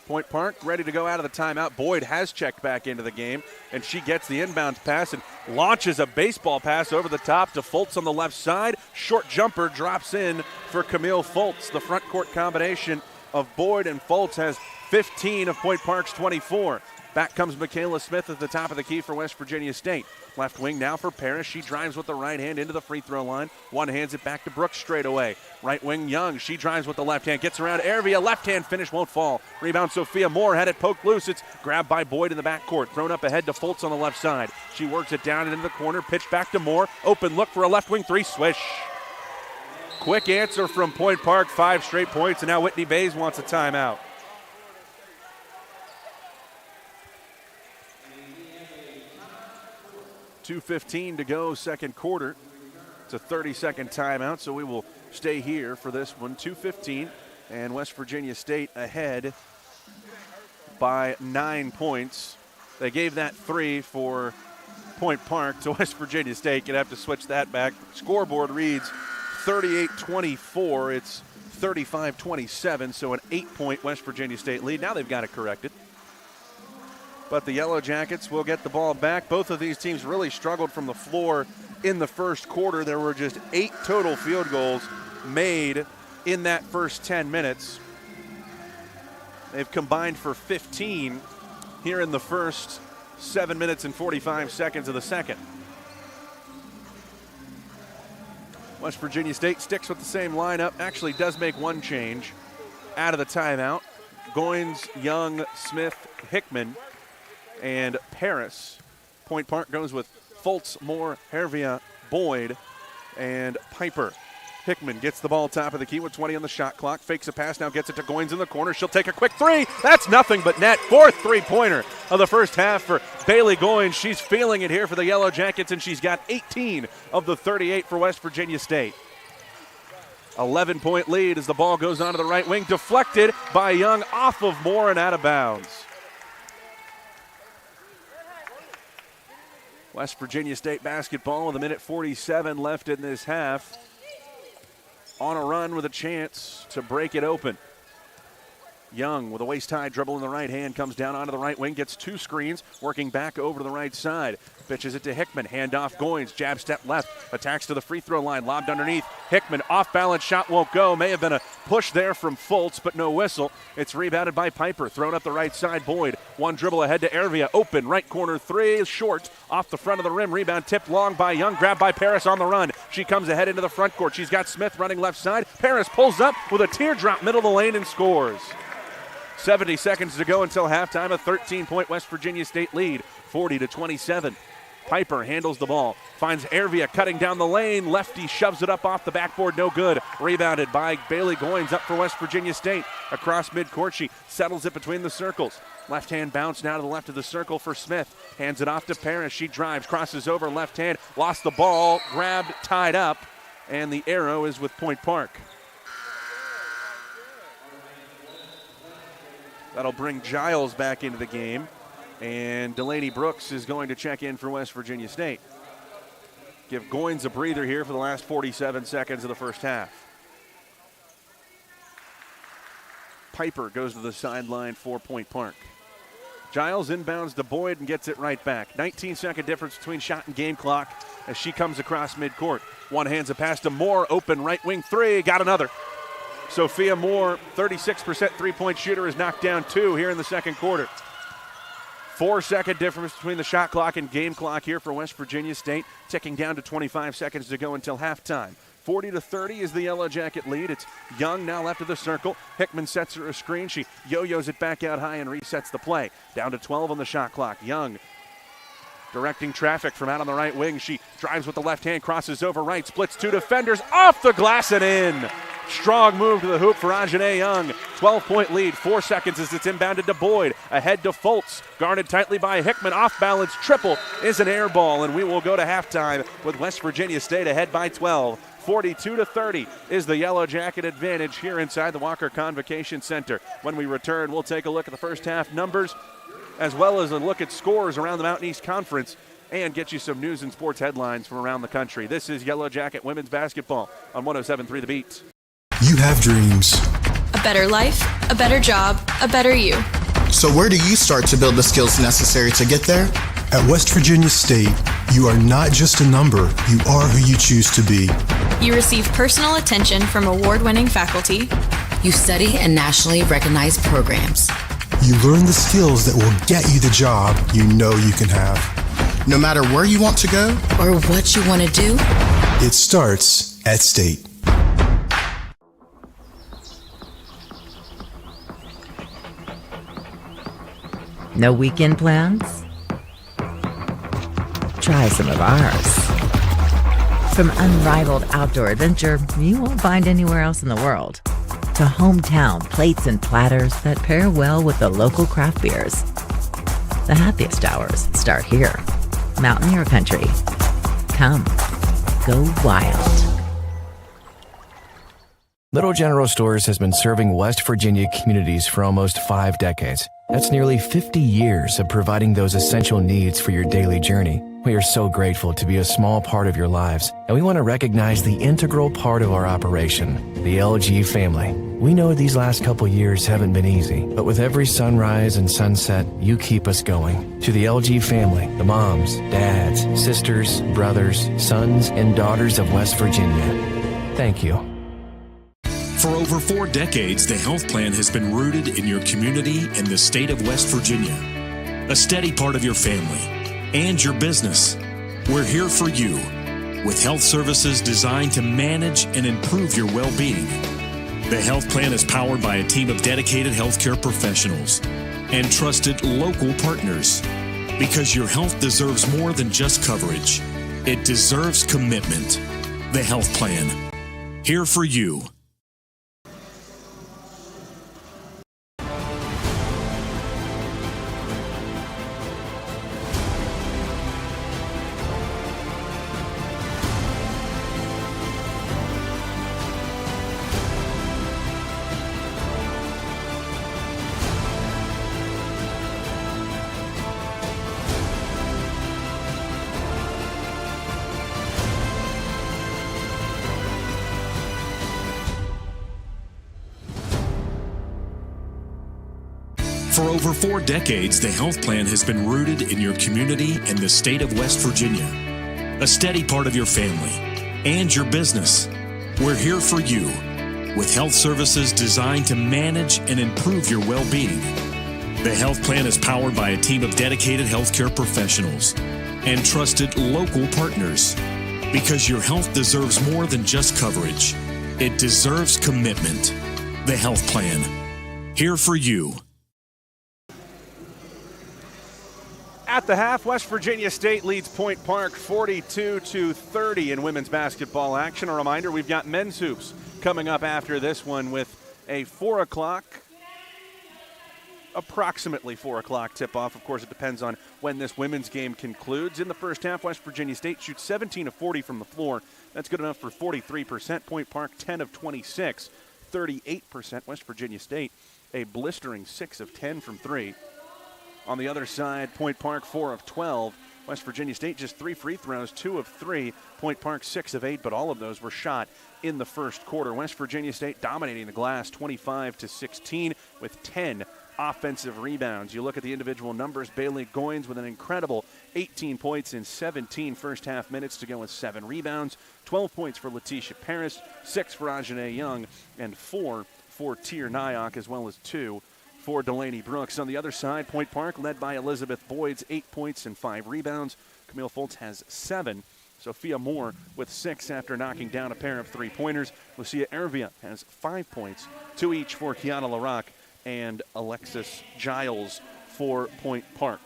Point Park ready to go out of the timeout. Boyd has checked back into the game, and she gets the inbound pass and launches a baseball pass over the top to Fultz on the left side. Short jumper drops in for Camille Fultz. The front court combination of Boyd and Fultz has 15 of Point Park's 24. Back comes Michaela Smith at the top of the key for West Virginia State. Left wing now for Paris. She drives with the right hand into the free throw line. One hands it back to Brooks straight away. Right wing Young. She drives with the left hand. Gets around Ervia. Left hand finish won't fall. Rebound Sophia Moore had it poked loose. It's grabbed by Boyd in the backcourt. Thrown up ahead to Fultz on the left side. She works it down and into the corner. Pitch back to Moore. Open look for a left wing three. Swish. Quick answer from Point Park. 5 straight points, and now Whitney Bays wants a timeout. .2:15 to go, second quarter. It's a 30-second timeout, so we will stay here for this one. 2:15, and West Virginia State ahead by 9 points. They gave that 3 for Point Park to West Virginia State. Gonna have to switch that back. Scoreboard reads 38-24. It's 35-27, so an 8-point West Virginia State lead. Now they've got it corrected. But the Yellow Jackets will get the ball back. Both of these teams really struggled from the floor in the first quarter. There were just 8 total field goals made in that first 10 minutes. They've combined for 15 here in the first 7 minutes and 45 seconds of the second. West Virginia State sticks with the same lineup, actually does make one change out of the timeout. Goins, Young, Smith, Hickman, and Paris. Point Park goes with Fultz, Moore, Hervia, Boyd, and Piper. Hickman gets the ball top of the key with 20 on the shot clock. Fakes a pass, now gets it to Goins in the corner. She'll take a quick 3. That's nothing but net. 4th three-pointer of the first half for Bailey Goins. She's feeling it here for the Yellow Jackets, and she's got 18 of the 38 for West Virginia State. 11-point lead as the ball goes onto the right wing. Deflected by Young off of Moore and out of bounds. West Virginia State basketball with 1:47 left in this half. On a run with a chance to break it open. Young with a waist-high dribble in the right hand, comes down onto the right wing, gets 2 screens, working back over to the right side. Pitches it to Hickman, handoff Goins, jab step left, attacks to the free throw line, lobbed underneath. Hickman, off-balance shot won't go. May have been a push there from Fultz, but no whistle. It's rebounded by Piper, thrown up the right side. Boyd, 1 dribble ahead to Ervia, open, right corner 3, short, off the front of the rim. Rebound tipped long by Young, grabbed by Paris on the run. She comes ahead into the front court. She's got Smith running left side. Paris pulls up with a teardrop middle of the lane and scores. 70 seconds to go until halftime, a 13-point West Virginia State lead, 40-27. Piper handles the ball, finds Ervia cutting down the lane. Lefty shoves it up off the backboard, no good. Rebounded by Bailey Goins up for West Virginia State. Across midcourt, she settles it between the circles. Left hand bounce now to the left of the circle for Smith. Hands it off to Paris. She drives, crosses over left hand, lost the ball, grabbed, tied up, and the arrow is with Point Park. That'll bring Giles back into the game. And Delaney Brooks is going to check in for West Virginia State. Give Goins a breather here for the last 47 seconds of the first half. Piper goes to the sideline for Point Park. Giles inbounds to Boyd and gets it right back. 19-second difference between shot and game clock as she comes across midcourt. One hands a pass to Moore, open right wing 3, got another. Sophia Moore, 36% three-point shooter, is knocked down 2 here in the second quarter. 4-second difference between the shot clock and game clock here for West Virginia State, ticking down to 25 seconds to go until halftime. 40-30 is the Yellow Jacket lead. It's Young now left of the circle. Hickman sets her a screen. She yo-yos it back out high and resets the play. Down to 12 on the shot clock. Young directing traffic from out on the right wing. She drives with the left hand, crosses over right, splits 2 defenders, off the glass and in. Strong move to the hoop for Ajane Young. 12-point lead, 4 seconds as it's inbounded to Boyd. Ahead to Fultz, guarded tightly by Hickman. Off balance, triple is an air ball, and we will go to halftime with West Virginia State ahead by 12. 42-30 is the Yellow Jacket advantage here inside the Walker Convocation Center. When we return, we'll take a look at the first half numbers, as well as a look at scores around the Mountain East Conference, and get you some news and sports headlines from around the country. This is Yellow Jacket women's basketball on 107.3 The Beat. You have dreams. A better life, a better job, a better you. So where do you start to build the skills necessary to get there? At West Virginia State, you are not just a number, you are who you choose to be. You receive personal attention from award-winning faculty. You study in nationally recognized programs. You learn the skills that will get you the job you know you can have. No matter where you want to go or what you want to do, it starts at State. No weekend plans? Try some of ours. From unrivaled outdoor adventure you won't find anywhere else in the world, to hometown plates and platters that pair well with the local craft beers. The happiest hours start here. Mountaineer Country. Come, go wild. Little General Stores has been serving West Virginia communities for almost 5 decades. That's nearly 50 years of providing those essential needs for your daily journey. We are so grateful to be a small part of your lives, and we want to recognize the integral part of our operation, the LG family. We know these last couple years haven't been easy, but with every sunrise and sunset, you keep us going. To the LG family, the moms, dads, sisters, brothers, sons, and daughters of West Virginia, thank you. For over 4 decades, the health plan has been rooted in your community and the state of West Virginia. A steady part of your family and your business. We're here for you with health services designed to manage and improve your well-being. The health plan is powered by a team of dedicated healthcare professionals and trusted local partners. Because your health deserves more than just coverage. It deserves commitment. The health plan. Here for you. For over 4 decades, the health plan has been rooted in your community and the state of West Virginia, a steady part of your family and your business. We're here for you with health services designed to manage and improve your well-being. The health plan is powered by a team of dedicated healthcare professionals and trusted local partners, because your health deserves more than just coverage. It deserves commitment. The health plan, here for you. At the half, West Virginia State leads Point Park 42-30 in women's basketball action. A reminder, we've got men's hoops coming up after this one with a 4 o'clock, approximately 4 o'clock tip-off. Of course, it depends on when this women's game concludes. In the first half, West Virginia State shoots 17 of 40 from the floor. That's good enough for 43%. Point Park 10 of 26, 38%. West Virginia State a blistering 6 of 10 from 3. On the other side, Point Park 4 of 12. West Virginia State just 3 free throws, 2 of 3. Point Park 6 of 8, but all of those were shot in the first quarter. West Virginia State dominating the glass 25-16 with 10 offensive rebounds. You look at the individual numbers, Bailey Goins with an incredible 18 points in 17 first half minutes to go with 7 rebounds, 12 points for Letitia Paris, 6 for Ajane Young, and 4 for Tier Nyack, as well as 2 for Delaney Brooks. On the other side, Point Park led by Elizabeth Boyd's 8 points and 5 rebounds. Camille Foltz has 7. Sophia Moore with 6 after knocking down a pair of 3-pointers. Lucia Ervia has 5 points, 2 each for Kiana Larock and Alexis Giles for Point Park.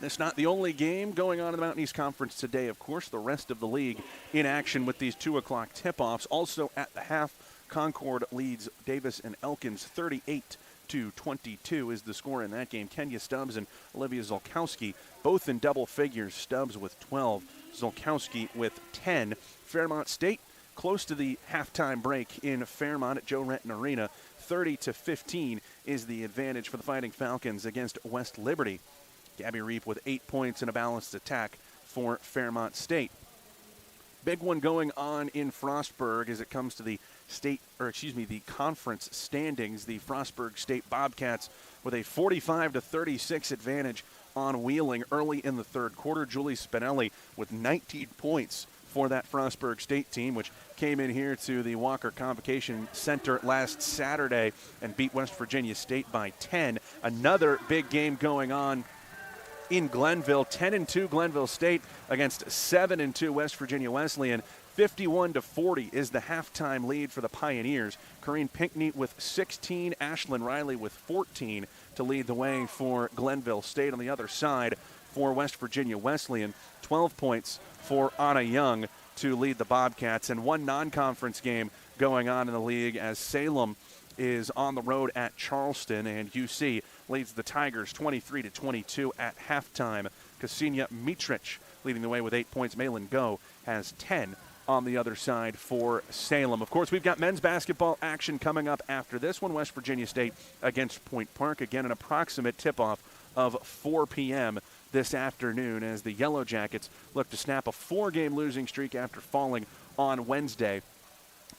It's not the only game going on in the Mountain East Conference today. Of course, the rest of the league in action with these 2 o'clock tip-offs. Also at the half, Concord leads Davis and Elkins 38-22 is the score in that game. Kenya Stubbs and Olivia Zolkowski both in double figures. Stubbs with 12, Zolkowski with 10. Fairmont State close to the halftime break in Fairmont at Joe Renton Arena. 30-15 is the advantage for the Fighting Falcons against West Liberty. Gabby Reap with 8 points in a balanced attack for Fairmont State. Big one going on in Frostburg as it comes to the the conference standings. The Frostburg State Bobcats with a 45-36 advantage on Wheeling early in the third quarter. Julie Spinelli with 19 points for that Frostburg State team, which came in here to the Walker Convocation Center last Saturday and beat West Virginia State by 10. Another big game going on in Glenville. 10-2 Glenville State against 7-2 West Virginia Wesleyan. 51-40 is the halftime lead for the Pioneers. Corrine Pinkney with 16, Ashlyn Riley with 14 to lead the way for Glenville State. On the other side for West Virginia Wesleyan, 12 points for Anna Young to lead the Bobcats. And one non-conference game going on in the league as Salem is on the road at Charleston, and UC leads the Tigers 23-22 at halftime. Ksenia Mitrich leading the way with 8 points. Malin Go has 10 on the other side for Salem. Of course, we've got men's basketball action coming up after this one. West Virginia State against Point Park. Again, an approximate tip-off of 4 p.m. this afternoon as the Yellow Jackets look to snap a 4-game losing streak after falling on Wednesday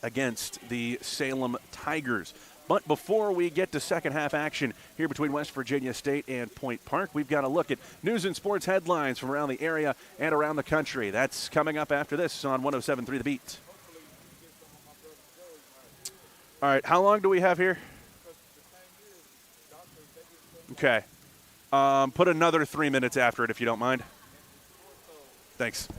against the Salem Tigers. But before we get to second half action here between West Virginia State and Point Park, we've got a look at news and sports headlines from around the area and around the country. That's coming up after this on 107.3 The Beat. All right, how long do we have here? Okay. Put another 3 minutes after it if you don't mind. Thanks.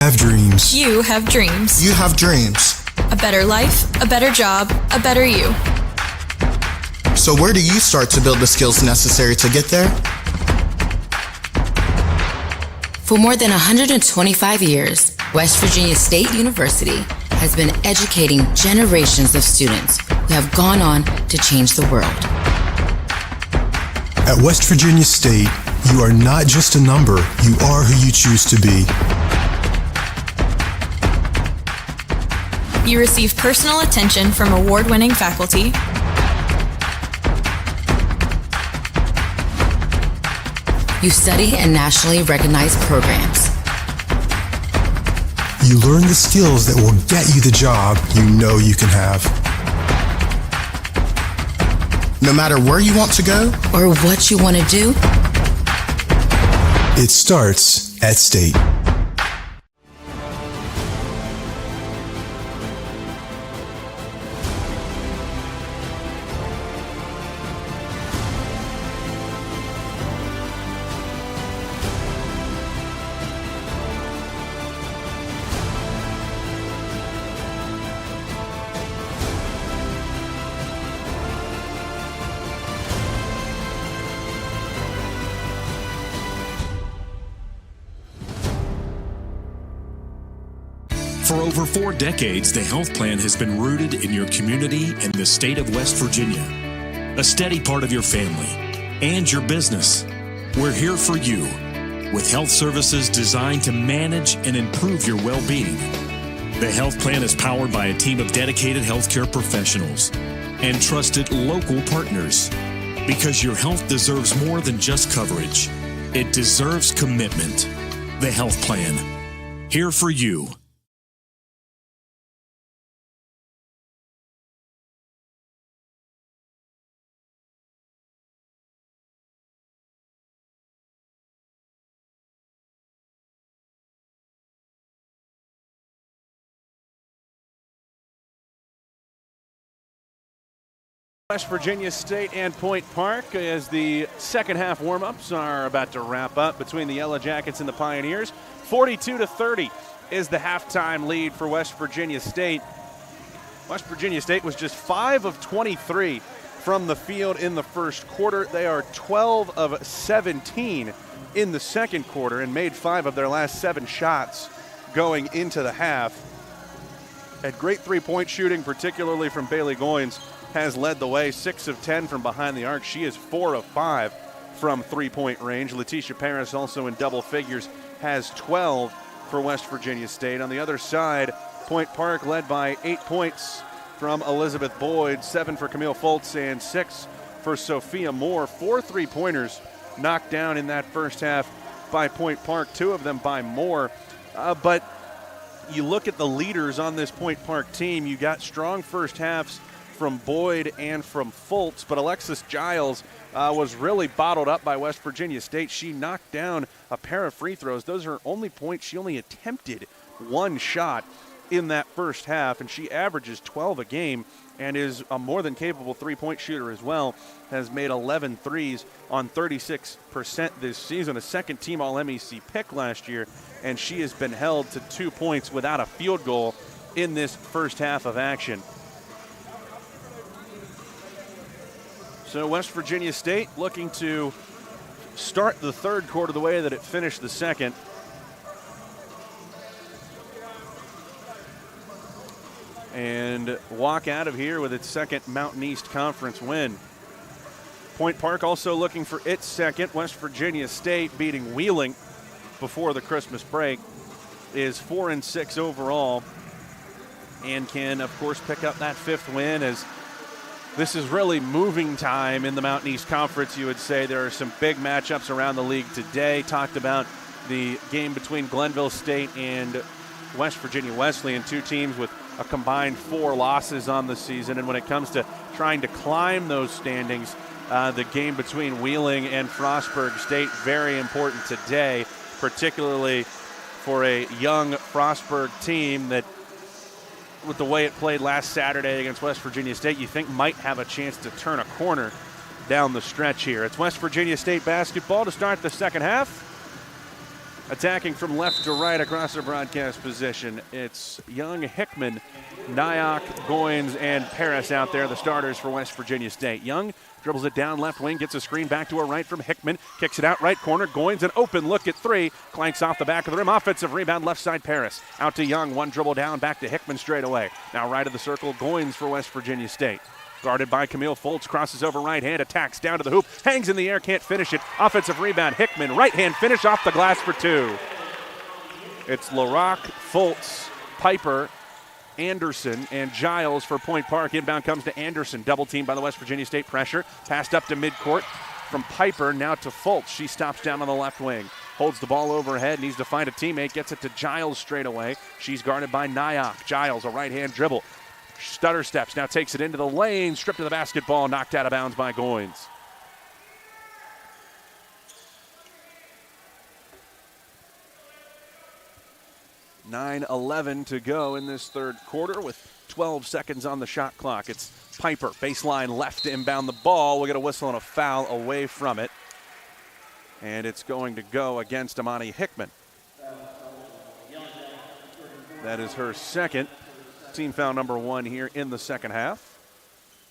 have dreams. You have dreams. You have dreams. A better life, a better job, a better you. So where do you start to build the skills necessary to get there? For more than 125 years, West Virginia State University has been educating generations of students who have gone on to change the world. At West Virginia State, you are not just a number, you are who you choose to be. You receive personal attention from award-winning faculty. You study in nationally recognized programs. You learn the skills that will get you the job you know you can have. No matter where you want to go or what you want to do, it starts at State. For over 4 decades, the health plan has been rooted in your community and the state of West Virginia. A steady part of your family and your business. We're here for you with health services designed to manage and improve your well-being. The health plan is powered by a team of dedicated healthcare professionals and trusted local partners. Because your health deserves more than just coverage. It deserves commitment. The health plan. Here for you. West Virginia State and Point Park as the second half warm-ups are about to wrap up between the Yellow Jackets and the Pioneers. 42-30 is the halftime lead for West Virginia State. West Virginia State was just 5 of 23 from the field in the first quarter. They are 12 of 17 in the second quarter and made 5 of their last 7 shots going into the half. Had great three-point shooting, particularly from Bailey Goins. Has led the way, 6 of 10 from behind the arc. She is 4 of 5 from three-point range. Letitia Paris also in double figures, has 12 for West Virginia State. On the other side, Point Park led by 8 points from Elizabeth Boyd, 7 for Camille Foltz, and 6 for Sophia Moore. 4 three-pointers knocked down in that first half by Point Park, 2 of them by Moore. But you look at the leaders on this Point Park team, you got strong first halves from Boyd and from Foltz, but Alexis Giles was really bottled up by West Virginia State. She knocked down a pair of free throws. Those are her only points. She only attempted 1 shot in that first half, and she averages 12 a game and is a more than capable three-point shooter as well. Has made 11 threes on 36% this season, a second-team All-MEC pick last year, and she has been held to 2 points without a field goal in this first half of action. So West Virginia State looking to start the third quarter the way that it finished the second. And walk out of here with its second Mountain East Conference win. Point Park also looking for its second. West Virginia State beating Wheeling before the Christmas break is 4-6 overall and can, of course, pick up that 5th win as this is really moving time in the Mountain East Conference, you would say. There are some big matchups around the league today. Talked about the game between Glenville State and West Virginia Wesleyan, 2 teams with a combined 4 losses on the season. And when it comes to trying to climb those standings, the game between Wheeling and Frostburg State, very important today, particularly for a young Frostburg team that, with the way it played last Saturday against West Virginia State, you think might have a chance to turn a corner down the stretch here. It's West Virginia State basketball to start the second half. Attacking from left to right across the broadcast position, it's Young, Hickman, Nyack, Goins, and Paris out there, the starters for West Virginia State. Young dribbles it down left wing, gets a screen back to her right from Hickman, kicks it out right corner. Goins an open look at three, clanks off the back of the rim. Offensive rebound left side Paris. Out to Young, one dribble down, back to Hickman straight away. Now right of the circle, Goins for West Virginia State. Guarded by Camille Foltz, crosses over right hand, attacks down to the hoop, hangs in the air, can't finish it. Offensive rebound, Hickman, right hand finish off the glass for two. It's LaRock, Foltz, Piper, Anderson, and Giles for Point Park. Inbound comes to Anderson, double teamed by the West Virginia State pressure. Passed up to midcourt from Piper, now to Foltz. She stops down on the left wing. Holds the ball overhead, needs to find a teammate, gets it to Giles straight away. She's guarded by Nyack. Giles, a right-hand dribble. Stutter steps, now takes it into the lane, stripped to the basketball, knocked out of bounds by Goins. .9:11 to go in this third quarter with 12 seconds on the shot clock. It's Piper, baseline left to inbound the ball. We'll get a whistle and a foul away from it. And it's going to go against Amani Hickman. That is her second. Team foul number one here in the second half.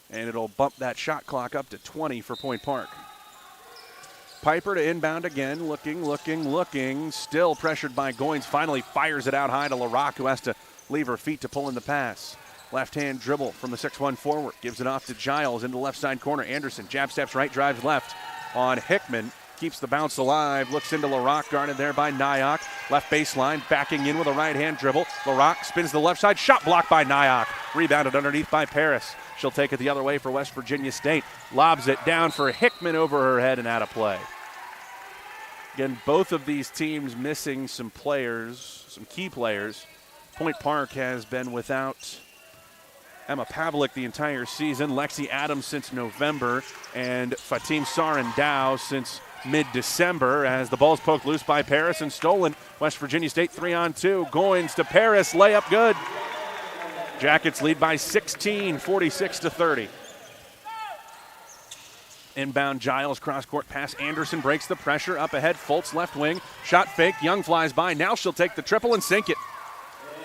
And it'll bump that shot clock up to 20 for Point Park. Piper to inbound again, looking. Still pressured by Goins. Finally fires it out high to LaRock, who has to leave her feet to pull in the pass. Left-hand dribble from the 6'1 forward. Gives it off to Giles into the left side corner. Anderson jab steps right, drives left on Hickman. Keeps the bounce alive, looks into LaRock, guarded there by Nyack. Left baseline, backing in with a right-hand dribble. LaRock spins the left side, shot blocked by Nyack. Rebounded underneath by Paris. She'll take it the other way for West Virginia State. Lobs it down for Hickman over her head and out of play. Again, both of these teams missing some players, some key players. Point Park has been without Emma Pavlik the entire season, Lexi Adams since November, and Fatim Sarandow since mid-December as the ball's poked loose by Paris and stolen. West Virginia State 3-on-2. Goins to Paris, layup good. Jackets lead by 16, 46-30. Inbound Giles, cross-court pass. Anderson breaks the pressure up ahead. Foltz left wing, shot fake. Young flies by. Now she'll take the triple and sink it.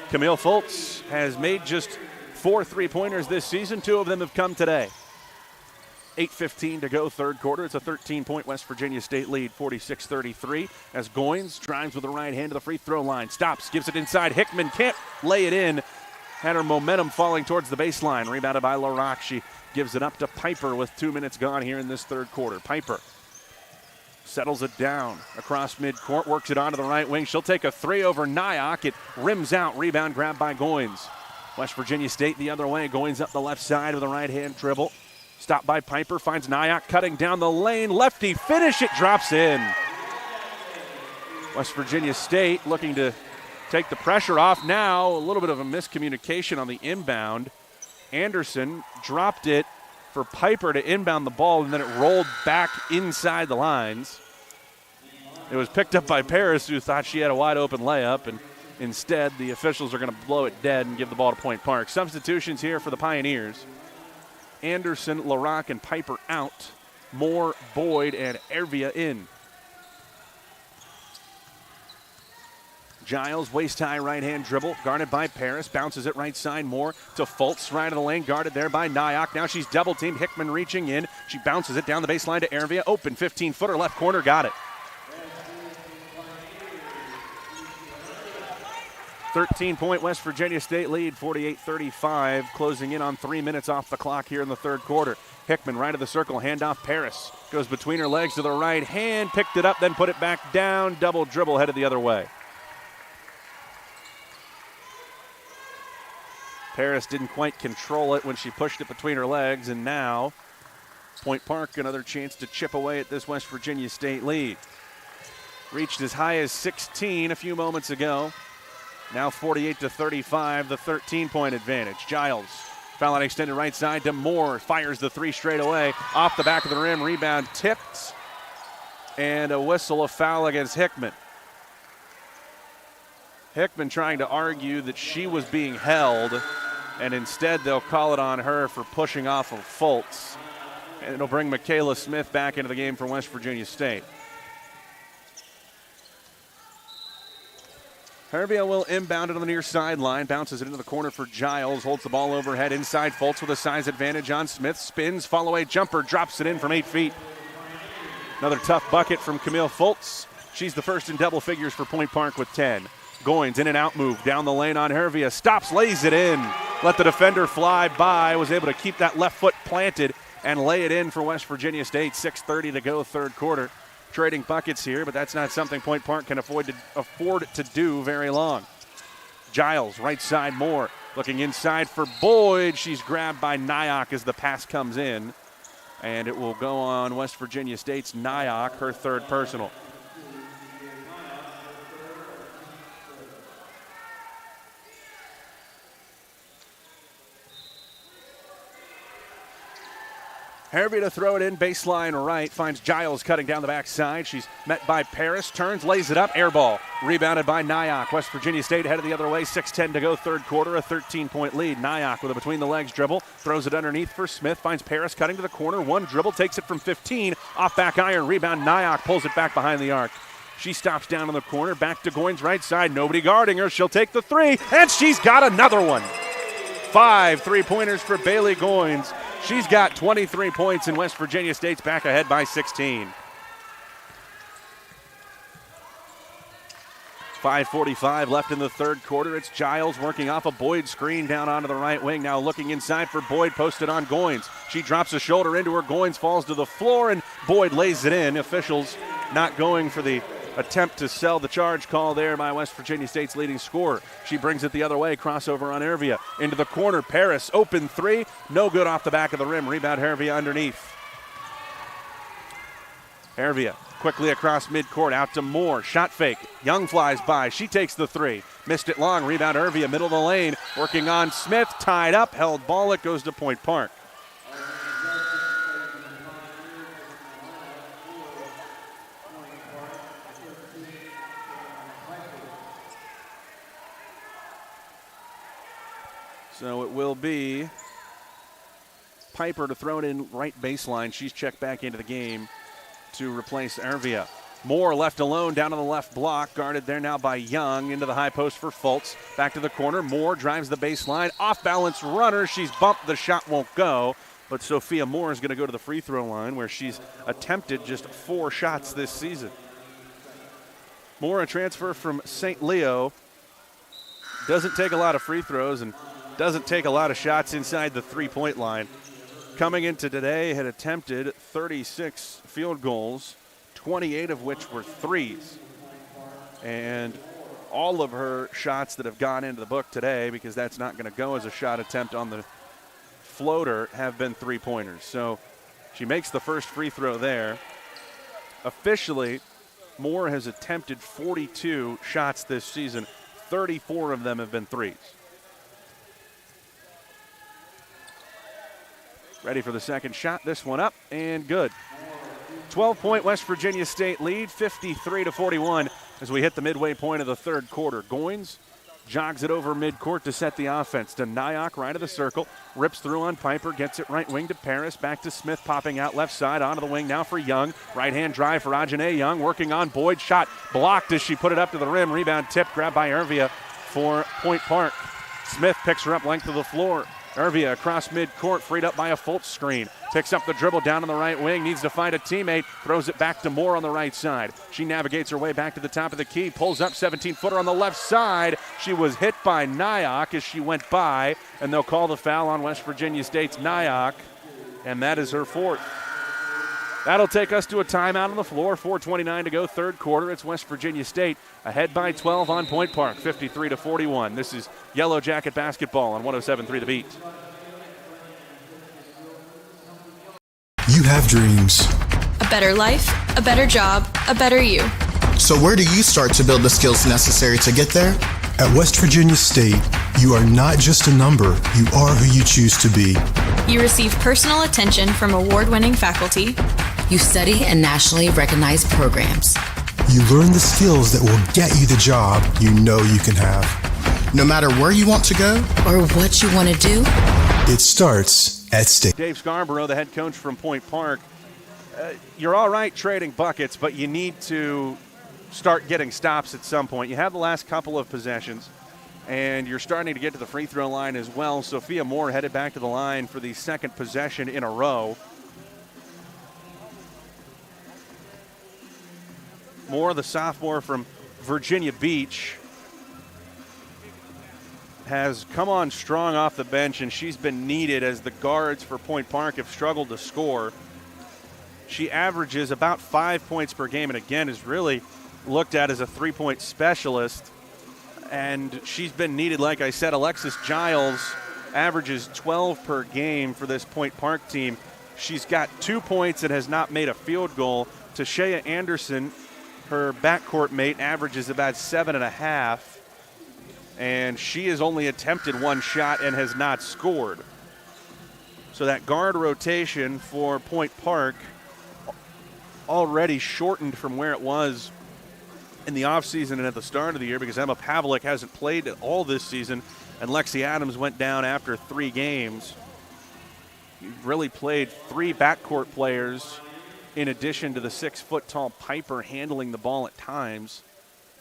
Camille Foltz has made just 4 3-pointers this season. 2 of them have come today. 8:15 to go third quarter. It's a 13-point West Virginia State lead, 46-33, as Goins drives with the right hand to the free throw line. Stops, gives it inside. Hickman can't lay it in. Had her momentum falling towards the baseline. Rebounded by LaRock. She gives it up to Piper with 2 minutes gone here in this third quarter. Piper settles it down across midcourt, works it onto the right wing. She'll take a three over Nyack. It rims out. Rebound grabbed by Goins. West Virginia State the other way. Goins up the left side with a right-hand dribble. Stopped by Piper, finds Nyack cutting down the lane. Lefty finish, it drops in. West Virginia State looking to take the pressure off now. A little bit of a miscommunication on the inbound. Anderson dropped it for Piper to inbound the ball, and then it rolled back inside the lines. It was picked up by Paris, who thought she had a wide open layup, and instead the officials are going to blow it dead and give the ball to Point Park. Substitutions here for the Pioneers. Anderson, LaRock, and Piper out. Moore, Boyd, and Ervia in. Giles, waist-high right-hand dribble, guarded by Paris, bounces it right side. Moore to Foltz, right of the lane, guarded there by Nyack. Now she's double-teamed. Hickman reaching in. She bounces it down the baseline to Ervia. Open 15-footer, left corner, got it. 13-point West Virginia State lead, 48-35, closing in on 3 minutes off the clock here in the third quarter. Hickman right of the circle, handoff Paris. Goes between her legs to the right hand, picked it up, then put it back down. Double dribble, headed the other way. Paris didn't quite control it when she pushed it between her legs, and now Point Park, another chance to chip away at this West Virginia State lead. Reached as high as 16 a few moments ago. Now 48-35, the 13-point advantage. Giles, foul line extended right side to Moore. Fires the three straight away. Off the back of the rim, rebound tipped. And a whistle, a foul against Hickman. Hickman trying to argue that she was being held, and instead they'll call it on her for pushing off of Foltz. And it'll bring Michaela Smith back into the game for West Virginia State. Hervia will inbound it on the near sideline, bounces it into the corner for Giles, holds the ball overhead inside. Fultz with a size advantage on Smith, spins, follow-away jumper, drops it in from 8 feet. Another tough bucket from Camille Fultz. She's the first in double figures for Point Park with 10. Goins in and out move down the lane on Hervia, stops, lays it in. Let the defender fly by, was able to keep that left foot planted and lay it in for West Virginia State. 6:30 to go, third quarter. Trading buckets here, but that's not something Point Park can afford to do very long. Giles, right side Moore, looking inside for Boyd. She's grabbed by Nyack as the pass comes in, and it will go on West Virginia State's Nyack, her third personal. Hervey to throw it in, baseline right, finds Giles cutting down the backside. She's met by Paris, turns, lays it up, air ball. Rebounded by Nyack. West Virginia State headed the other way, 6:10 to go, third quarter, a 13-point lead. Nyack with a between-the-legs dribble, throws it underneath for Smith, finds Paris cutting to the corner, one dribble, takes it from 15, off back iron, rebound, Nyack pulls it back behind the arc. She stops down in the corner, back to Goins' right side, nobody guarding her, she'll take the three, and she's got another one. 5 3-pointers for Bailey Goins. She's got 23 points, and West Virginia State's back ahead by 16. 5:45 left in the third quarter. It's Giles working off a Boyd screen down onto the right wing. Now looking inside for Boyd, posted on Goins. She drops a shoulder into her. Goins falls to the floor, and Boyd lays it in. Officials not going for the attempt to sell the charge call there by West Virginia State's leading scorer. She brings it the other way, crossover on Hervia. Into the corner, Paris, open three, no good off the back of the rim. Rebound Hervia underneath. Hervia quickly across midcourt, out to Moore, shot fake. Young flies by, she takes the three. Missed it long, rebound Hervia, middle of the lane. Working on Smith, tied up, held ball, it goes to Point Park. So it will be Piper to throw it in right baseline. She's checked back into the game to replace Hervia. Moore left alone down on the left block, guarded there now by Young, into the high post for Fultz. Back to the corner, Moore drives the baseline, off-balance runner. She's bumped, the shot won't go, but Sophia Moore is going to go to the free throw line where she's attempted just 4 shots this season. Moore, a transfer from St. Leo, doesn't take a lot of free throws and doesn't take a lot of shots inside the three-point line. Coming into today, had attempted 36 field goals, 28 of which were threes. And all of her shots that have gone into the book today, because that's not going to go as a shot attempt on the floater, have been three-pointers. So she makes the first free throw there. Officially, Moore has attempted 42 shots this season. 34 of them have been threes. Ready for the second shot. This one up and good. 12-point West Virginia State lead, 53-41 as we hit the midway point of the third quarter. Goins jogs it over midcourt to set the offense. To Nyack, right of the circle. Rips through on Piper, gets it right wing to Paris. Back to Smith, popping out left side. Onto the wing now for Young. Right-hand drive for Ajane Young. Working on Boyd. Shot blocked as she put it up to the rim. Rebound tip, grabbed by Hervia for Point Park. Smith picks her up length of the floor. Hervia across midcourt, freed up by a Fultz screen. Picks up the dribble down on the right wing, needs to find a teammate, throws it back to Moore on the right side. She navigates her way back to the top of the key, pulls up 17-footer on the left side. She was hit by Nyack as she went by, and they'll call the foul on West Virginia State's Nyack, and that is her fourth. That'll take us to a timeout on the floor. 4:29 to go, third quarter. It's West Virginia State ahead by 12 on Point Park, 53-41. This is Yellow Jacket basketball on 107.3 The Beat. You have dreams. A better life, a better job, a better you. So where do you start to build the skills necessary to get there? At West Virginia State, you are not just a number, you are who you choose to be. You receive personal attention from award-winning faculty. You study in nationally recognized programs. You learn the skills that will get you the job you know you can have. No matter where you want to go or what you want to do, it starts at State. Dave Scarborough, the head coach from Point Park. You're all right trading buckets, but you need to start getting stops at some point. You have the last couple of possessions, and you're starting to get to the free throw line as well. Sophia Moore headed back to the line for the second possession in a row. Moore, the sophomore from Virginia Beach, has come on strong off the bench, and she's been needed as the guards for Point Park have struggled to score. She averages about 5 points per game, and again is really looked at as a three-point specialist. And she's been needed, like I said. Alexis Giles averages 12 per game for this Point Park team. She's got 2 points and has not made a field goal. Tashea Anderson, her backcourt mate, averages about 7.5. And she has only attempted 1 shot and has not scored. So that guard rotation for Point Park already shortened from where it was in the offseason and at the start of the year, because Emma Pavlik hasn't played at all this season, and Lexi Adams went down after 3 games. You've really played 3 backcourt players in addition to the 6-foot-tall Piper handling the ball at times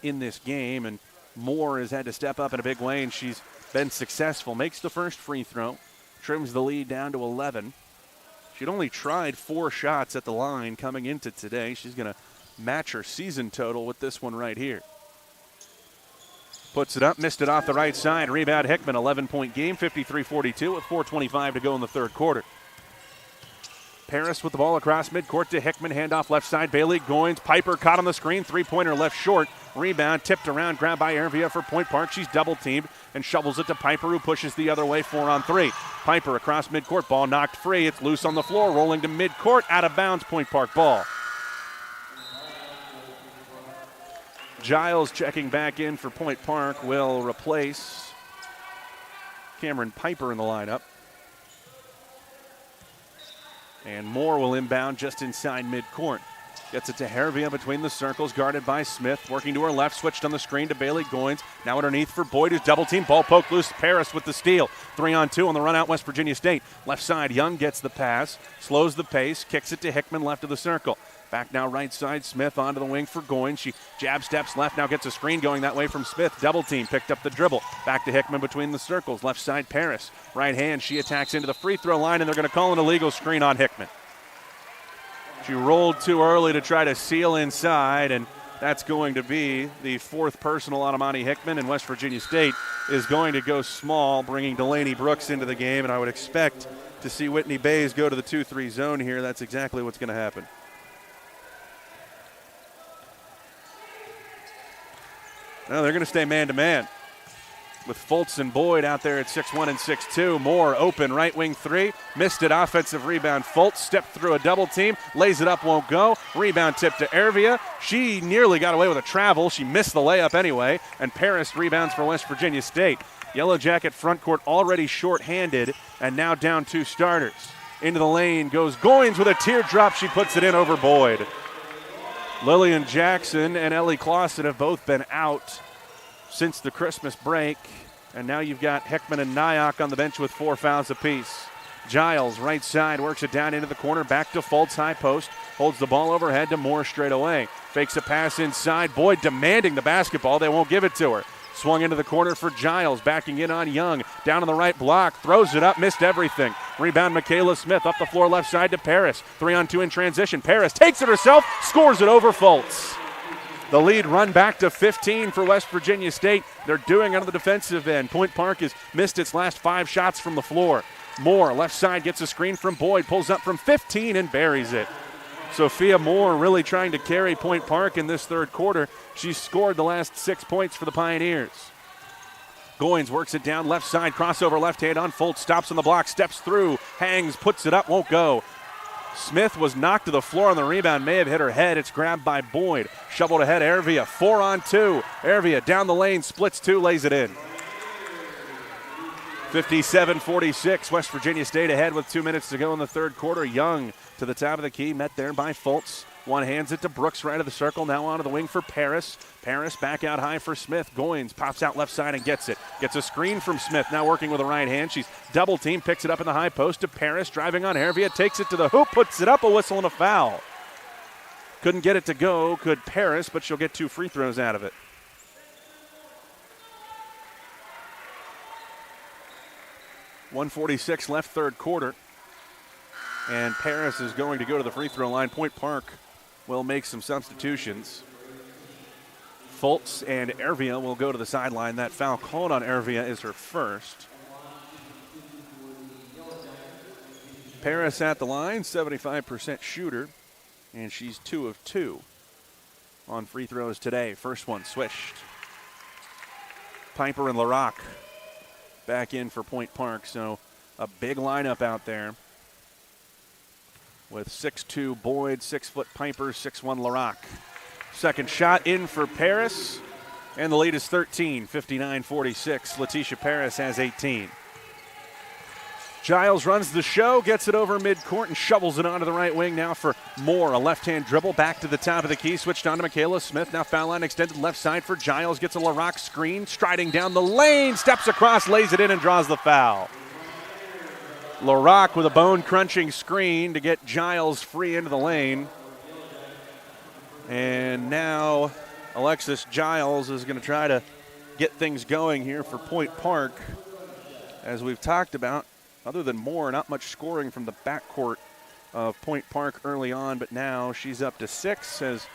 in this game, and Moore has had to step up in a big way, and she's been successful. Makes the first free throw, trims the lead down to 11. She'd only tried 4 shots at the line coming into today. She's going to match her season total with this one right here. Puts it up, missed it off the right side. Rebound Hickman, 11-point game, 53-42 with 4:25 to go in the third quarter. Paris with the ball across midcourt to Hickman. Handoff left side. Bailey Goins. Piper caught on the screen. 3-pointer left short. Rebound tipped around. Grabbed by Ervia for Point Park. She's double teamed and shovels it to Piper, who pushes the other way. 4-on-3. Piper across midcourt. Ball knocked free. It's loose on the floor. Rolling to midcourt. Out of bounds. Point Park ball. Giles checking back in for Point Park will replace Cameron Piper in the lineup. And Moore will inbound just inside midcourt. Gets it to Hervia between the circles, guarded by Smith. Working to her left, switched on the screen to Bailey Goins. Now underneath for Boyd, who's double team. Ball poked loose. Paris with the steal. 3-on-2 on the run out, West Virginia State. Left side, Young gets the pass, slows the pace, kicks it to Hickman left of the circle. Back now right side, Smith onto the wing for Goins. She jab steps left, now gets a screen going that way from Smith. Double team, picked up the dribble. Back to Hickman between the circles. Left side, Paris. Right hand, she attacks into the free throw line, and they're going to call an illegal screen on Hickman. She rolled too early to try to seal inside, and that's going to be the 4th personal on Amani Hickman, and West Virginia State is going to go small, bringing Delaney Brooks into the game, and I would expect to see Whitney Bays go to the 2-3 zone here. That's exactly what's going to happen. Now they're going to stay man-to-man with Fultz and Boyd out there at 6'1 and 6'2. Moore open right wing 3. Missed it. Offensive rebound. Fultz stepped through a double team. Lays it up, won't go. Rebound tip to Ervia. She nearly got away with a travel. She missed the layup anyway. And Paris rebounds for West Virginia State. Yellow Jacket front court already short-handed and now down 2 starters. Into the lane goes Goins with a teardrop. She puts it in over Boyd. Lillian Jackson and Ellie Clausen have both been out since the Christmas break, and now you've got Hickman and Nyack on the bench with 4 fouls apiece. Giles, right side, works it down into the corner, back to Fultz, high post, holds the ball overhead to Moore straight away. Fakes a pass inside, Boyd demanding the basketball, they won't give it to her. Swung into the corner for Giles, backing in on Young. Down on the right block, throws it up, missed everything. Rebound Michaela Smith up the floor left side to Paris. 3-on-2 in transition. Paris takes it herself, scores it over Fultz. The lead run back to 15 for West Virginia State. They're doing it on the defensive end. Point Park has missed its last 5 shots from the floor. Moore, left side, gets a screen from Boyd, pulls up from 15 and buries it. Sophia Moore really trying to carry Point Park in this third quarter. She's scored the last 6 points for the Pioneers. Goins works it down left side, crossover left hand on Fultz, stops on the block, steps through, hangs, puts it up, won't go. Smith was knocked to the floor on the rebound, may have hit her head. It's grabbed by Boyd. Shoveled ahead, Ervia, 4-on-2. Ervia down the lane, splits 2, lays it in. 57-46, West Virginia State ahead with 2 minutes to go in the third quarter. Young to the top of the key, met there by Fultz. One hands it to Brooks right of the circle, now onto the wing for Paris. Paris back out high for Smith. Goins pops out left side and gets it. Gets a screen from Smith, now working with the right hand. She's double team, picks it up in the high post to Paris, driving on Hervia, takes it to the hoop, puts it up, a whistle and a foul. Couldn't get it to go, could Paris, but she'll get 2 free throws out of it. .146 left third quarter. And Paris is going to go to the free throw line. Point Park will make some substitutions. Fultz and Ervia will go to the sideline. That foul called on Ervia is her first. Paris at the line, 75% shooter, and she's 2 of 2 on free throws today. First one swished. Piper and LaRock back in for Point Park, so a big lineup out there with 6'2" Boyd, 6' Piper, 6'1" LaRock. Second shot in for Paris, and the lead is 13, 59-46. Letitia Paris has 18. Giles runs the show, gets it over midcourt, and shovels it onto the right wing now for Moore. A left-hand dribble back to the top of the key, switched on to Michaela Smith. Now foul line extended left side for Giles, gets a LaRock screen, striding down the lane, steps across, lays it in, and draws the foul. LaRock with a bone-crunching screen to get Giles free into the lane. And now Alexis Giles is going to try to get things going here for Point Park. As we've talked about, other than Moore, not much scoring from the backcourt of Point Park early on, but now she's up to 6, has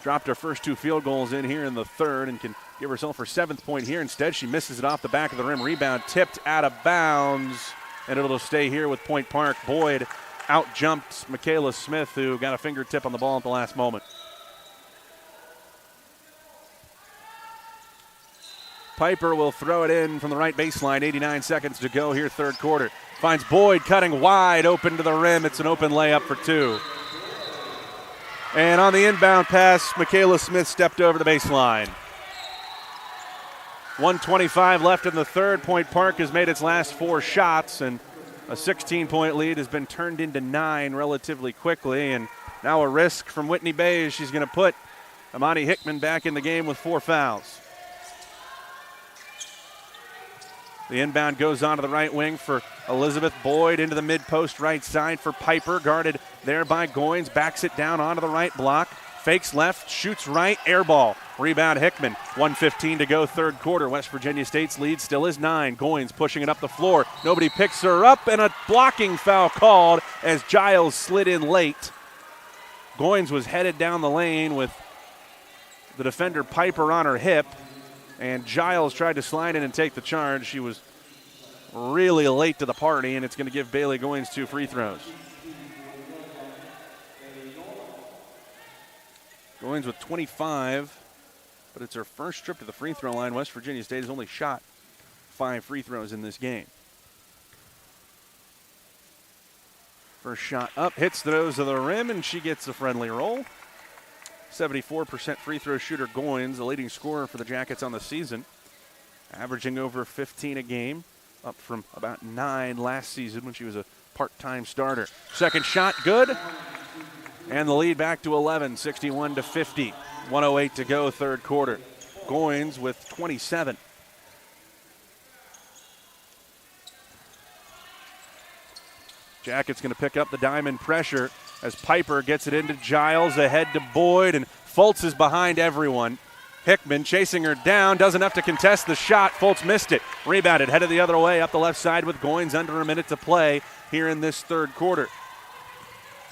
dropped her first 2 field goals in here in the third and can give herself her 7th point here. Instead, she misses it off the back of the rim. Rebound tipped out of bounds, and it'll stay here with Point Park. Boyd out-jumped Michaela Smith, who got a fingertip on the ball at the last moment. Piper will throw it in from the right baseline. 89 seconds to go here, third quarter. Finds Boyd cutting wide open to the rim. It's an open layup for 2. And on the inbound pass, Michaela Smith stepped over the baseline. 1:25 left in the third. Point Park has made its last 4 shots, and a 16-point lead has been turned into 9 relatively quickly. And now a risk from Whitney Bay as she's going to put Amani Hickman back in the game with 4 fouls. The inbound goes onto the right wing for Elizabeth Boyd, into the mid-post right side for Piper, guarded there by Goins, backs it down onto the right block, fakes left, shoots right, air ball. Rebound Hickman, 1:15 to go third quarter. West Virginia State's lead still is 9. Goins pushing it up the floor. Nobody picks her up, and a blocking foul called as Giles slid in late. Goins was headed down the lane with the defender Piper on her hip, and Giles tried to slide in and take the charge. She was really late to the party, and it's going to give Bailey Goins 2 free throws. Goins with 25, but it's her first trip to the free throw line. West Virginia State has only shot 5 free throws in this game. First shot up, hits the nose of the rim, and she gets a friendly roll. 74% free throw shooter Goins, the leading scorer for the Jackets on the season, averaging over 15 a game, up from about 9 last season when she was a part-time starter. Second shot, good, and the lead back to 11, 61-50. 1:08 to go, third quarter. Goins with 27. Jackets going to pick up the diamond pressure as Piper gets it into Giles, ahead to Boyd, and Fultz is behind everyone. Hickman chasing her down, does enough to contest the shot. Fultz missed it. Rebounded, headed the other way up the left side with Goins under a minute to play here in this third quarter.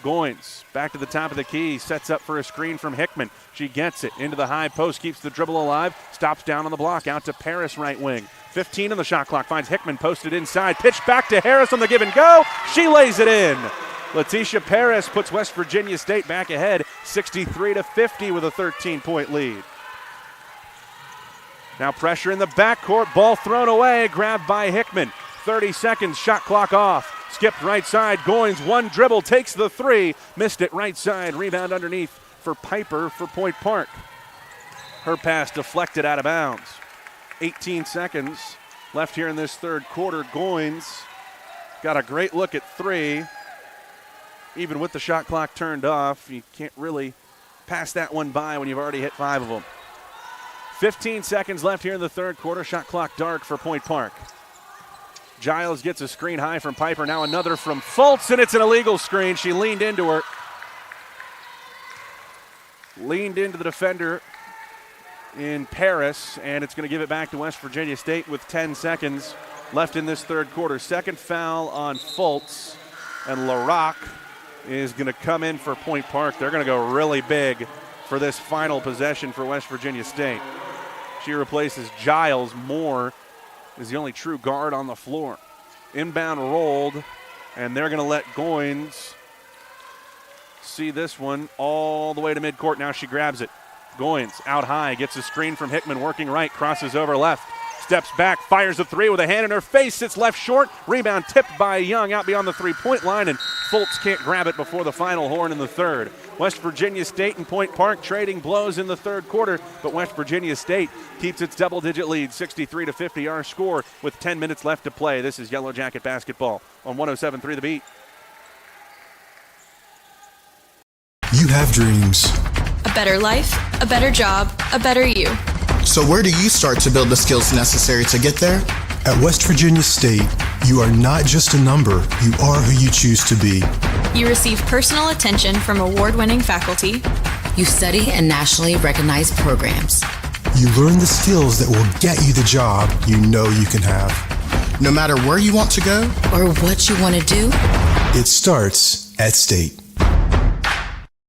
Goins back to the top of the key, sets up for a screen from Hickman. She gets it into the high post, keeps the dribble alive, stops down on the block, out to Paris right wing. 15 on the shot clock, finds Hickman posted inside, pitched back to Harris on the give and go. She lays it in. Letitia Paris puts West Virginia State back ahead, 63-50 with a 13-point lead. Now pressure in the backcourt, ball thrown away, grabbed by Hickman. 30 seconds, shot clock off. Skipped right side, Goins, one dribble, takes the 3, missed it right side, rebound underneath for Piper for Point Park. Her pass deflected out of bounds. 18 seconds left here in this third quarter. Goins got a great look at 3. Even with the shot clock turned off, you can't really pass that one by when you've already hit 5 of them. 15 seconds left here in the third quarter. Shot clock dark for Point Park. Giles gets a screen high from Piper. Now another from Fultz, and it's an illegal screen. She leaned into her. leaned into the defender in Paris, and it's going to give it back to West Virginia State with 10 seconds left in this third quarter. Second foul on Fultz, and LaRock is going to come in for Point Park. They're going to go really big for this final possession for West Virginia State. She replaces Giles. Moore is the only true guard on the floor. Inbound rolled, and they're going to let Goins see this one all the way to midcourt. Now she grabs it. Goins out high, gets a screen from Hickman, working right, crosses over left, steps back, fires a three with a hand in her face, sits left short, rebound tipped by Young out beyond the three-point line, and Fultz can't grab it before the final horn in the third. West Virginia State and Point Park trading blows in the third quarter, but West Virginia State keeps its double-digit lead, 63-50, our score, with 10 minutes left to play. This is Yellow Jacket basketball on 107.3 The Beat. You have dreams. A better life, a better job, a better you. So where do you start to build the skills necessary to get there? At West Virginia State, you are not just a number, you are who you choose to be. You receive personal attention from award-winning faculty. You study in nationally recognized programs. You learn the skills that will get you the job you know you can have. No matter where you want to go or what you want to do, it starts at State.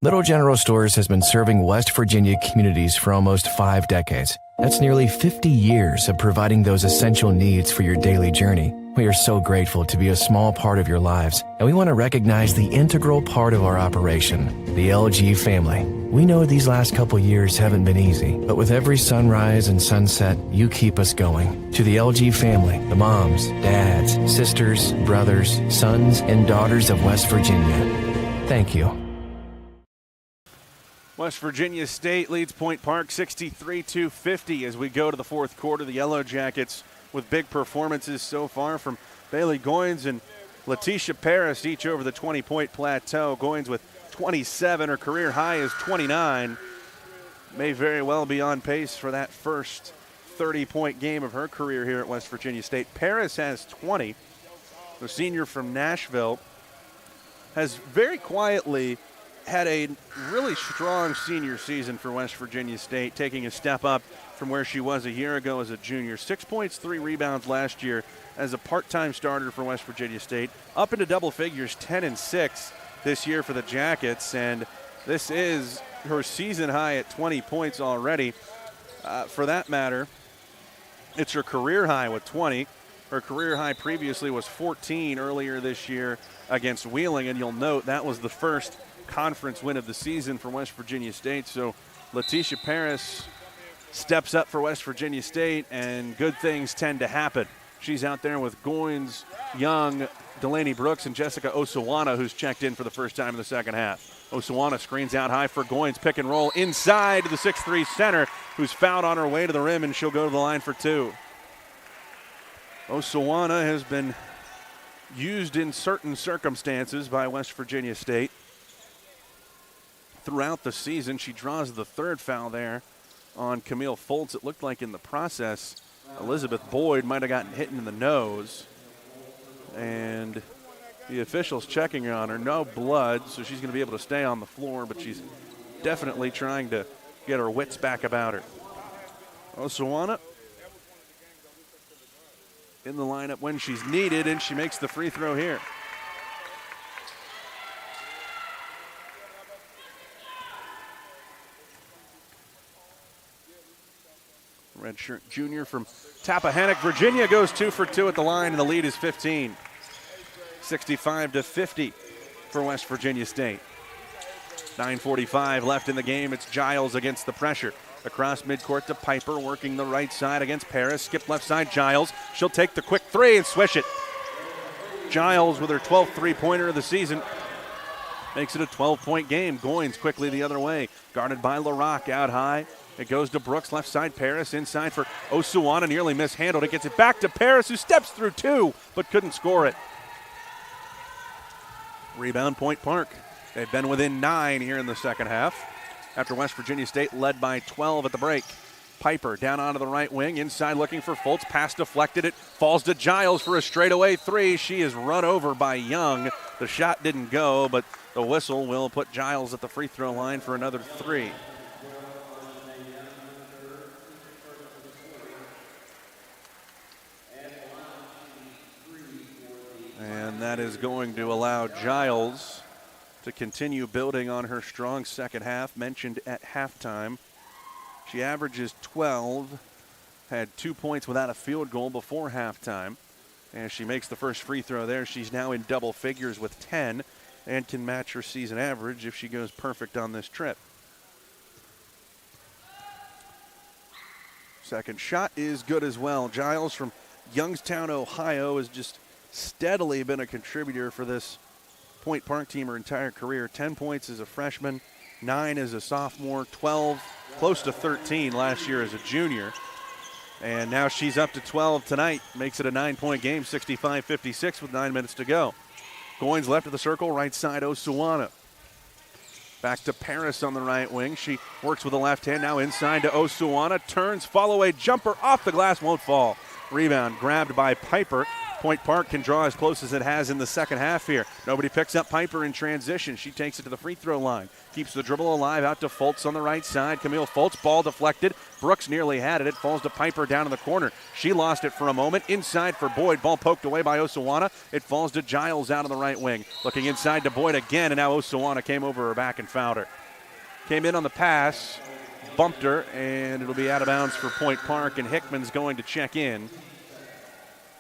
Little General Stores has been serving West Virginia communities for almost 5 decades. That's nearly 50 years of providing those essential needs for your daily journey. We are so grateful to be a small part of your lives, and we want to recognize the integral part of our operation, the LG family. We know these last couple years haven't been easy, but with every sunrise and sunset, you keep us going. To the LG family, the moms, dads, sisters, brothers, sons, and daughters of West Virginia, thank you. West Virginia State leads Point Park 63-50 as we go to the fourth quarter. The Yellow Jackets with big performances so far from Bailey Goins and Letitia Paris, each over the 20-point plateau. Goins with 27, her career high is 29. May very well be on pace for that first 30-point game of her career here at West Virginia State. Paris has 20. The senior from Nashville has very quietly had a really strong senior season for West Virginia State, taking a step up from where she was a year ago as a junior. 6 points, 3 rebounds last year as a part-time starter for West Virginia State. Up into double figures, 10 and 6 this year for the Jackets, and this is her season high at 20 points already. For that matter, it's her career high with 20. Her career high previously was 14 earlier this year against Wheeling, and you'll note that was the first conference win of the season for West Virginia State. So Letitia Paris steps up for West Virginia State, and good things tend to happen. She's out there with Goins, Young, Delaney Brooks, and Jessica Osawana, who's checked in for the first time in the second half. Osawana screens out high for Goins, pick and roll inside to the 6'3 center, who's fouled on her way to the rim, and she'll go to the line for 2. Osawana has been used in certain circumstances by West Virginia State throughout the season. She draws the third foul there on Camille Fultz. It looked like in the process Elizabeth Boyd might have gotten hit in the nose, and the officials checking on her. No blood, so she's going to be able to stay on the floor, but she's definitely trying to get her wits back about her. Osawana in the lineup when she's needed, and she makes the free throw here. Redshirt junior from Tappahannock, Virginia, goes 2 for 2 at the line, and the lead is 15. 65-50 for West Virginia State. 9:45 left in the game. It's Giles against the pressure. Across midcourt to Piper, working the right side against Paris. Skip left side, Giles. She'll take the quick three and swish it. Giles with her 12th three-pointer of the season makes it a 12-point game. Goins quickly the other way, guarded by LaRock out high. It goes to Brooks, left side, Paris inside for Osawana, nearly mishandled. It gets it back to Paris, who steps through 2, but couldn't score it. Rebound, Point Park. They've been within 9 here in the second half, after West Virginia State led by 12 at the break. Piper down onto the right wing, inside looking for Fultz, pass deflected, it falls to Giles for a straightaway 3. She is run over by Young. The shot didn't go, but the whistle will put Giles at the free throw line for another 3. And that is going to allow Giles to continue building on her strong second half, mentioned at halftime. She averages 12, had 2 points without a field goal before halftime. As she makes the first free throw there, she's now in double figures with 10 and can match her season average if she goes perfect on this trip. Second shot is good as well. Giles from Youngstown, Ohio, has just steadily been a contributor for this Point Park team her entire career. 10 points as a freshman, 9 as a sophomore, 12, close to 13 last year as a junior. And now she's up to 12 tonight. Makes it a 9-point game, 65-56 with 9 minutes to go. Goins left of the circle, right side Osuwana. Back to Paris on the right wing. She works with the left hand, now inside to Osuwana. Turns, follow-away jumper off the glass, won't fall. Rebound grabbed by Piper. Point Park can draw as close as it has in the second half here. Nobody picks up Piper in transition. She takes it to the free throw line. Keeps the dribble alive out to Fultz on the right side. Camille Fultz, ball deflected. Brooks nearly had it. It falls to Piper down in the corner. She lost it for a moment. Inside for Boyd. Ball poked away by Osuwana. It falls to Giles out on the right wing. Looking inside to Boyd again, and now Osuwana came over her back and fouled her. Came in on the pass, bumped her, and it'll be out of bounds for Point Park, and Hickman's going to check in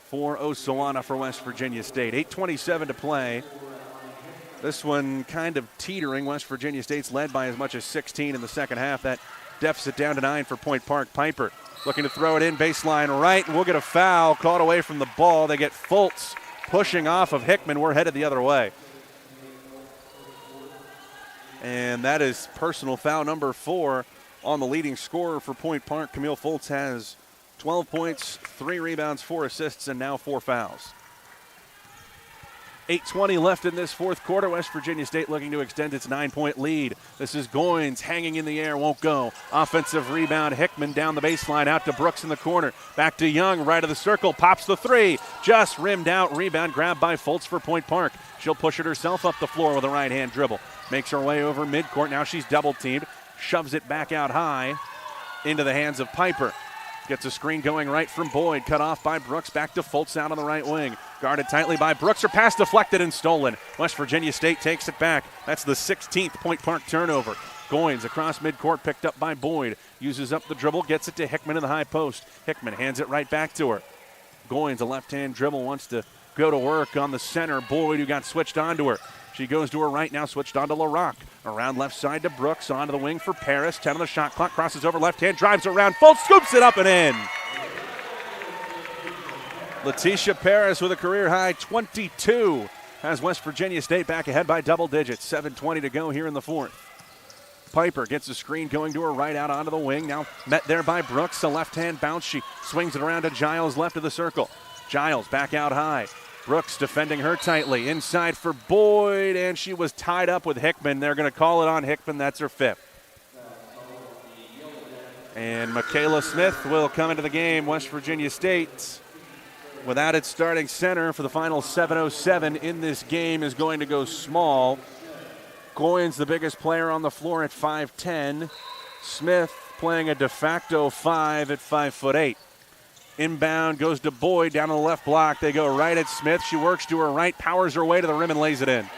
for Osuwana for West Virginia State. 8:27 to play. This one kind of teetering. West Virginia State's led by as much as 16 in the second half. That deficit down to 9 for Point Park. Piper looking to throw it in, baseline right, and we'll get a foul caught away from the ball. They get Fultz pushing off of Hickman. We're headed the other way. And that is personal foul number 4 on the leading scorer for Point Park. Camille Fultz has 12 points, 3 rebounds, 4 assists, and now 4 fouls. 8:20 left in this fourth quarter. West Virginia State looking to extend its 9-point lead. This is Goins hanging in the air, won't go. Offensive rebound, Hickman down the baseline, out to Brooks in the corner. Back to Young, right of the circle, pops the 3. Just rimmed out, rebound grabbed by Fultz for Point Park. She'll push it herself up the floor with a right-hand dribble. Makes her way over midcourt, now she's double-teamed. Shoves it back out high into the hands of Piper. Gets a screen going right from Boyd. Cut off by Brooks. Back to Fultz out on the right wing. Guarded tightly by Brooks. Her pass deflected and stolen. West Virginia State takes it back. That's the 16th Point Park turnover. Goins across midcourt, picked up by Boyd. Uses up the dribble, gets it to Hickman in the high post. Hickman hands it right back to her. Goins, a left-hand dribble, wants to go to work on the center. Boyd, who got switched onto her. She goes to her right now, switched on to LaRock. Around left side to Brooks, onto the wing for Paris. 10 on the shot clock, crosses over left hand, drives around. Fultz scoops it up and in. Letitia Paris with a career-high 22 has West Virginia State back ahead by double digits. 7:20 to go here in the fourth. Piper gets a screen going to her right out onto the wing. Now met there by Brooks, a left-hand bounce. She swings it around to Giles left of the circle. Giles back out high. Brooks defending her tightly. Inside for Boyd, and she was tied up with Hickman. They're going to call it on Hickman. That's her 5th. And Michaela Smith will come into the game. West Virginia State, without its starting center for the final 7:07 in this game, is going to go small. Goins, the biggest player on the floor at 5'10". Smith playing a de facto 5 at 5'8". Inbound goes to Boyd down on the left block. They go right at Smith. She works to her right, powers her way to the rim and lays it in.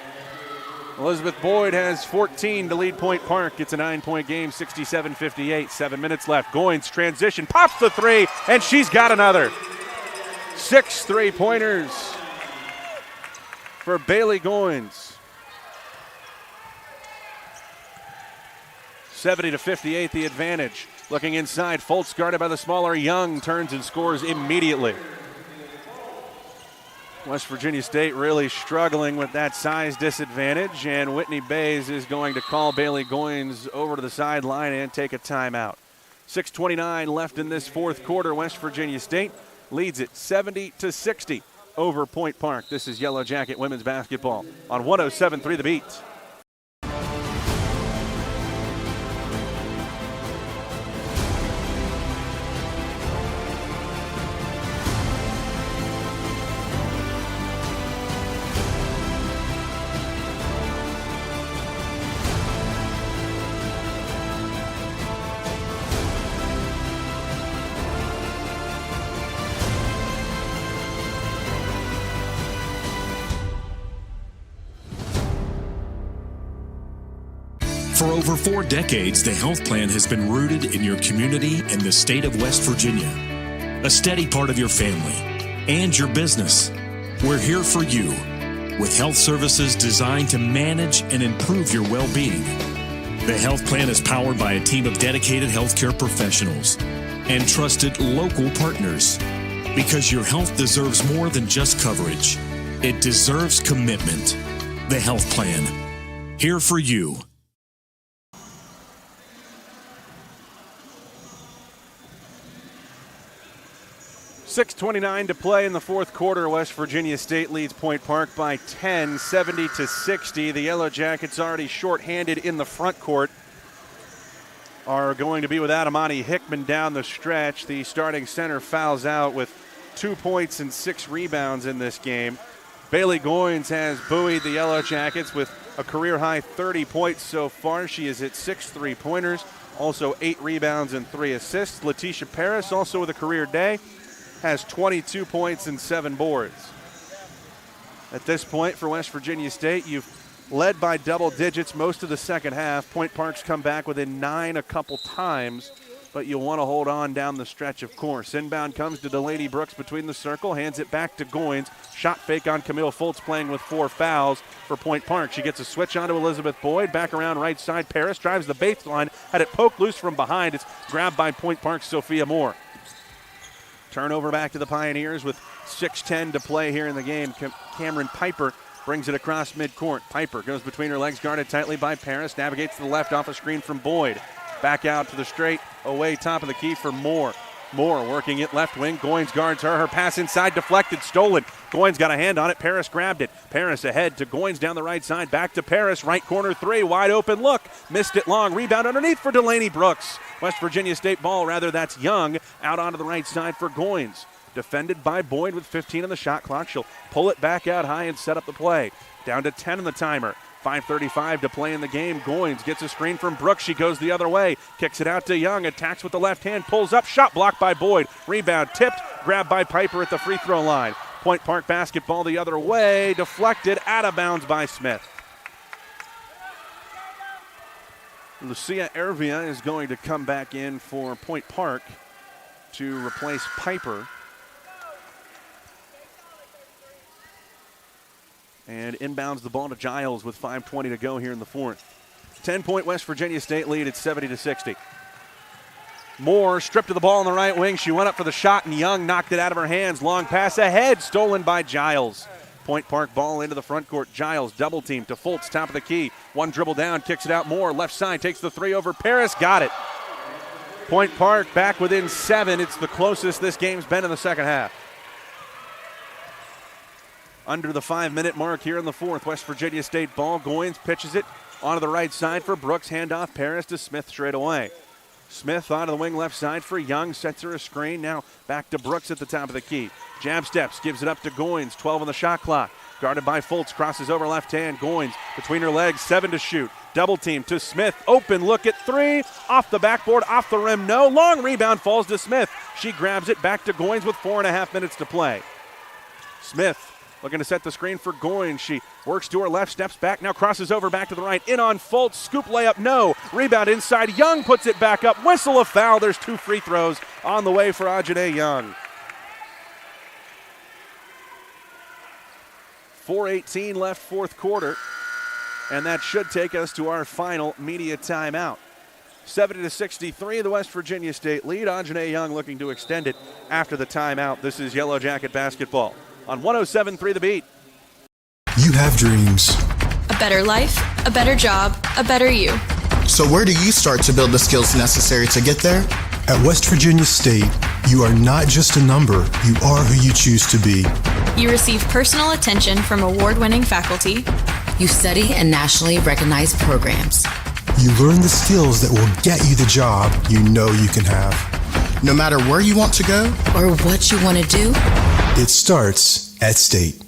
Elizabeth Boyd has 14 to lead Point Park. It's a 9-point game, 67-58. 7 minutes left. Goins transition, pops the 3, and she's got another. 6 3-pointers for Bailey Goins. 70-58 the advantage. Looking inside, Fultz guarded by the smaller Young, turns and scores immediately. West Virginia State really struggling with that size disadvantage, and Whitney Bays is going to call Bailey Goins over to the sideline and take a timeout. 6:29 left in this fourth quarter. West Virginia State leads it 70-60 over Point Park. This is Yellow Jacket women's basketball on 107.3 The Beat. For over 4 decades, the health plan has been rooted in your community and the state of West Virginia. A steady part of your family and your business. We're here for you with health services designed to manage and improve your well-being. The health plan is powered by a team of dedicated healthcare professionals and trusted local partners. Because your health deserves more than just coverage. It deserves commitment. The health plan. Here for you. .6:29 to play in the fourth quarter. West Virginia State leads Point Park by 10, 70-60. The Yellow Jackets, already shorthanded in the front court, are going to be without Amani Hickman down the stretch. The starting center fouls out with 2 points and 6 rebounds in this game. Bailey Goins has buoyed the Yellow Jackets with a career-high 30 points so far. She has hit 6 three-pointers, also 8 rebounds and 3 assists. Letitia Paris, also with a career day, has 22 points and 7 boards. At this point for West Virginia State, you've led by double digits most of the second half. Point Park's come back within 9 a couple times, but you'll want to hold on down the stretch, of course. Inbound comes to Delaney Brooks between the circle, hands it back to Goins. Shot fake on Camille Fultz, playing with 4 fouls for Point Park. She gets a switch onto Elizabeth Boyd, back around right side. Paris drives the baseline, had it poked loose from behind. It's grabbed by Point Park's Sophia Moore. Turnover back to the Pioneers with 6:10 to play here in the game. Cameron Piper brings it across midcourt. Piper goes between her legs, guarded tightly by Paris, navigates to the left off a screen from Boyd. Back out to the straight, away top of the key for Moore. Moore working it left wing. Goins guards her. Her pass inside deflected, stolen. Goins got a hand on it. Paris grabbed it. Paris ahead to Goins down the right side. Back to Paris. Right corner 3. Wide open look. Missed it long. Rebound underneath for Delaney Brooks. West Virginia State ball, rather. That's Young out onto the right side for Goins. Defended by Boyd with 15 on the shot clock. She'll pull it back out high and set up the play. Down to 10 on the timer. 5:35 to play in the game. Goins gets a screen from Brooks. She goes the other way. Kicks it out to Young. Attacks with the left hand. Pulls up. Shot blocked by Boyd. Rebound tipped. Grabbed by Piper at the free throw line. Point Park basketball the other way. Deflected. Out of bounds by Smith. Lucia Ervia is going to come back in for Point Park to replace Piper. And inbounds the ball to Giles with 5:20 to go here in the fourth. 10-point West Virginia State lead at 70-60. Moore stripped to the ball on the right wing. She went up for the shot, and Young knocked it out of her hands. Long pass ahead, stolen by Giles. Point Park ball into the front court. Giles double team to Fultz, top of the key. One dribble down, kicks it out. Moore left side, takes the 3 over Paris. Got it. Point Park back within 7. It's the closest this game's been in the second half. Under the 5-minute mark here in the fourth. West Virginia State ball. Goins pitches it onto the right side for Brooks. Handoff Paris to Smith straight away. Smith onto the wing left side for Young. Sets her a screen. Now back to Brooks at the top of the key. Jab steps. Gives it up to Goins. 12 on the shot clock. Guarded by Fultz. Crosses over left hand. Goins between her legs. 7 to shoot. Double team to Smith. Open look at 3. Off the backboard. Off the rim. No. Long rebound falls to Smith. She grabs it back to Goins with 4.5 minutes to play. Smith looking to set the screen for Goins. She works to her left, steps back, now crosses over back to the right. In on Fultz, scoop layup, no. Rebound inside, Young puts it back up. Whistle a foul, there's 2 free throws on the way for Ajane Young. 4:18 left fourth quarter, and that should take us to our final media timeout. 70-63, the West Virginia State lead. Ajane Young looking to extend it after the timeout. This is Yellow Jacket basketball on 107.3 The Beat. You have dreams. A better life, a better job, a better you. So where do you start to build the skills necessary to get there? At West Virginia State, you are not just a number, you are who you choose to be. You receive personal attention from award-winning faculty. You study in nationally recognized programs. You learn the skills that will get you the job you know you can have. No matter where you want to go or what you want to do, it starts at State.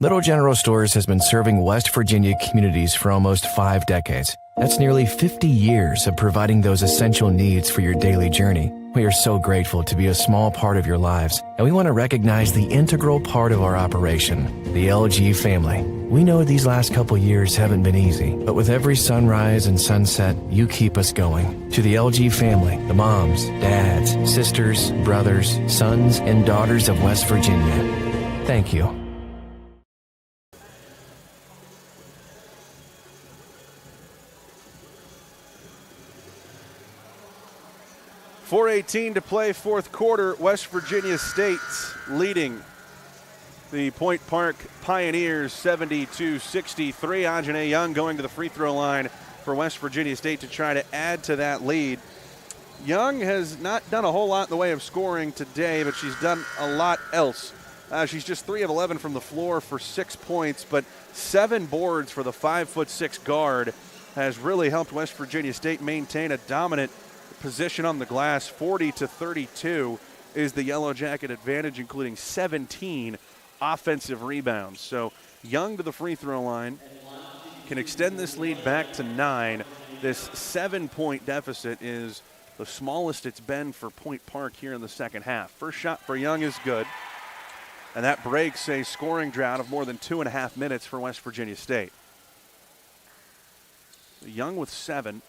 Little General Stores has been serving West Virginia communities for almost 5 decades. That's nearly 50 years of providing those essential needs for your daily journey. We are so grateful to be a small part of your lives, and we want to recognize the integral part of our operation, the LG family. We know these last couple years haven't been easy, but with every sunrise and sunset, you keep us going. To the LG family, the moms, dads, sisters, brothers, sons, and daughters of West Virginia, thank you. .418 to play, fourth quarter. West Virginia State leading the Point Park Pioneers 72-63. Ajane Young going to the free throw line for West Virginia State to try to add to that lead. Young has not done a whole lot in the way of scoring today, but she's done a lot else. She's just 3 of 11 from the floor for 6 points, but 7 boards for the 5'6" guard has really helped West Virginia State maintain a dominant position on the glass. 40-32 is the Yellow Jacket advantage, including 17 offensive rebounds. So Young to the free throw line can extend this lead back to 9. This 7-point deficit is the smallest it's been for Point Park here in the second half. First shot for Young is good, and that breaks a scoring drought of more than 2.5 minutes for West Virginia State. Young with 7.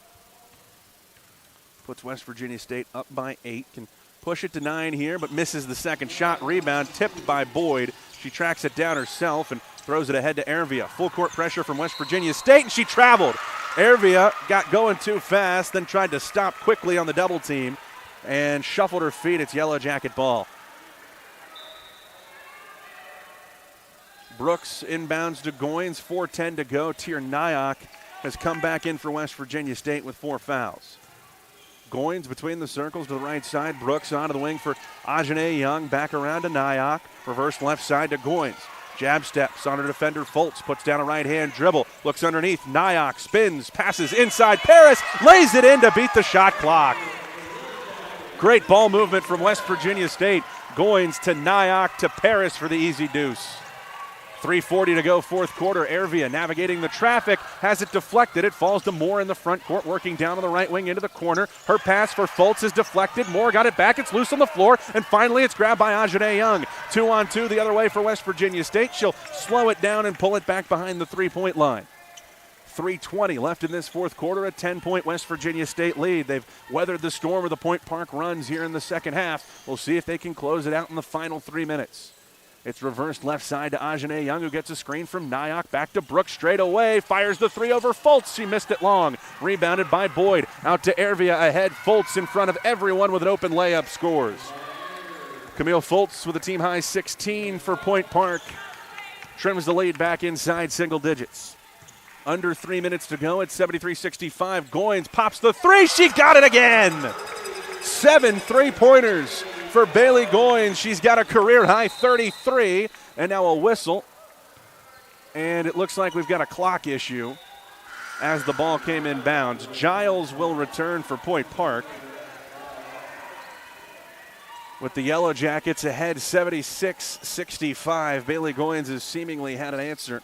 Puts West Virginia State up by 8. Can push it to 9 here, but misses the second shot. Rebound tipped by Boyd. She tracks it down herself and throws it ahead to Ervia. Full court pressure from West Virginia State, and she traveled. Ervia got going too fast, then tried to stop quickly on the double team and shuffled her feet. It's Yellow Jacket ball. Brooks inbounds to Goins. 4:10 to go. Tier Nyack has come back in for West Virginia State with 4 fouls. Goins between the circles to the right side. Brooks onto the wing for Ajane Young. Back around to Nyack. Reverse left side to Goins. Jab steps on her defender. Fultz puts down a right-hand dribble. Looks underneath. Nyack spins. Passes inside. Paris lays it in to beat the shot clock. Great ball movement from West Virginia State. Goins to Nyack to Paris for the easy deuce. 3:40 to go, fourth quarter. Ervia navigating the traffic, has it deflected. It falls to Moore in the front court, working down on the right wing into the corner. Her pass for Fultz is deflected. Moore got it back. It's loose on the floor, and finally it's grabbed by Ajane Young. 2-on-2 the other way for West Virginia State. She'll slow it down and pull it back behind the three-point line. 3:20 left in this fourth quarter, a 10-point West Virginia State lead. They've weathered the storm of the Point Park runs here in the second half. We'll see if they can close it out in the final 3 minutes. It's reversed left side to Ajane Young, who gets a screen from Nyack. Back to Brooks straight away. Fires the 3 over Fultz. She missed it long. Rebounded by Boyd. Out to Ervia ahead. Fultz in front of everyone with an open layup. Scores. Camille Fultz with a team-high 16 for Point Park. Trims the lead back inside single digits. Under 3 minutes to go. It's 73-65. Goins pops the 3. She got it again. 7 3-pointers for Bailey Goins. She's got a career-high 33, and now a whistle. And it looks like we've got a clock issue as the ball came inbounds. Giles will return for Point Park, with the Yellow Jackets ahead 76-65. Bailey Goins has seemingly had an answer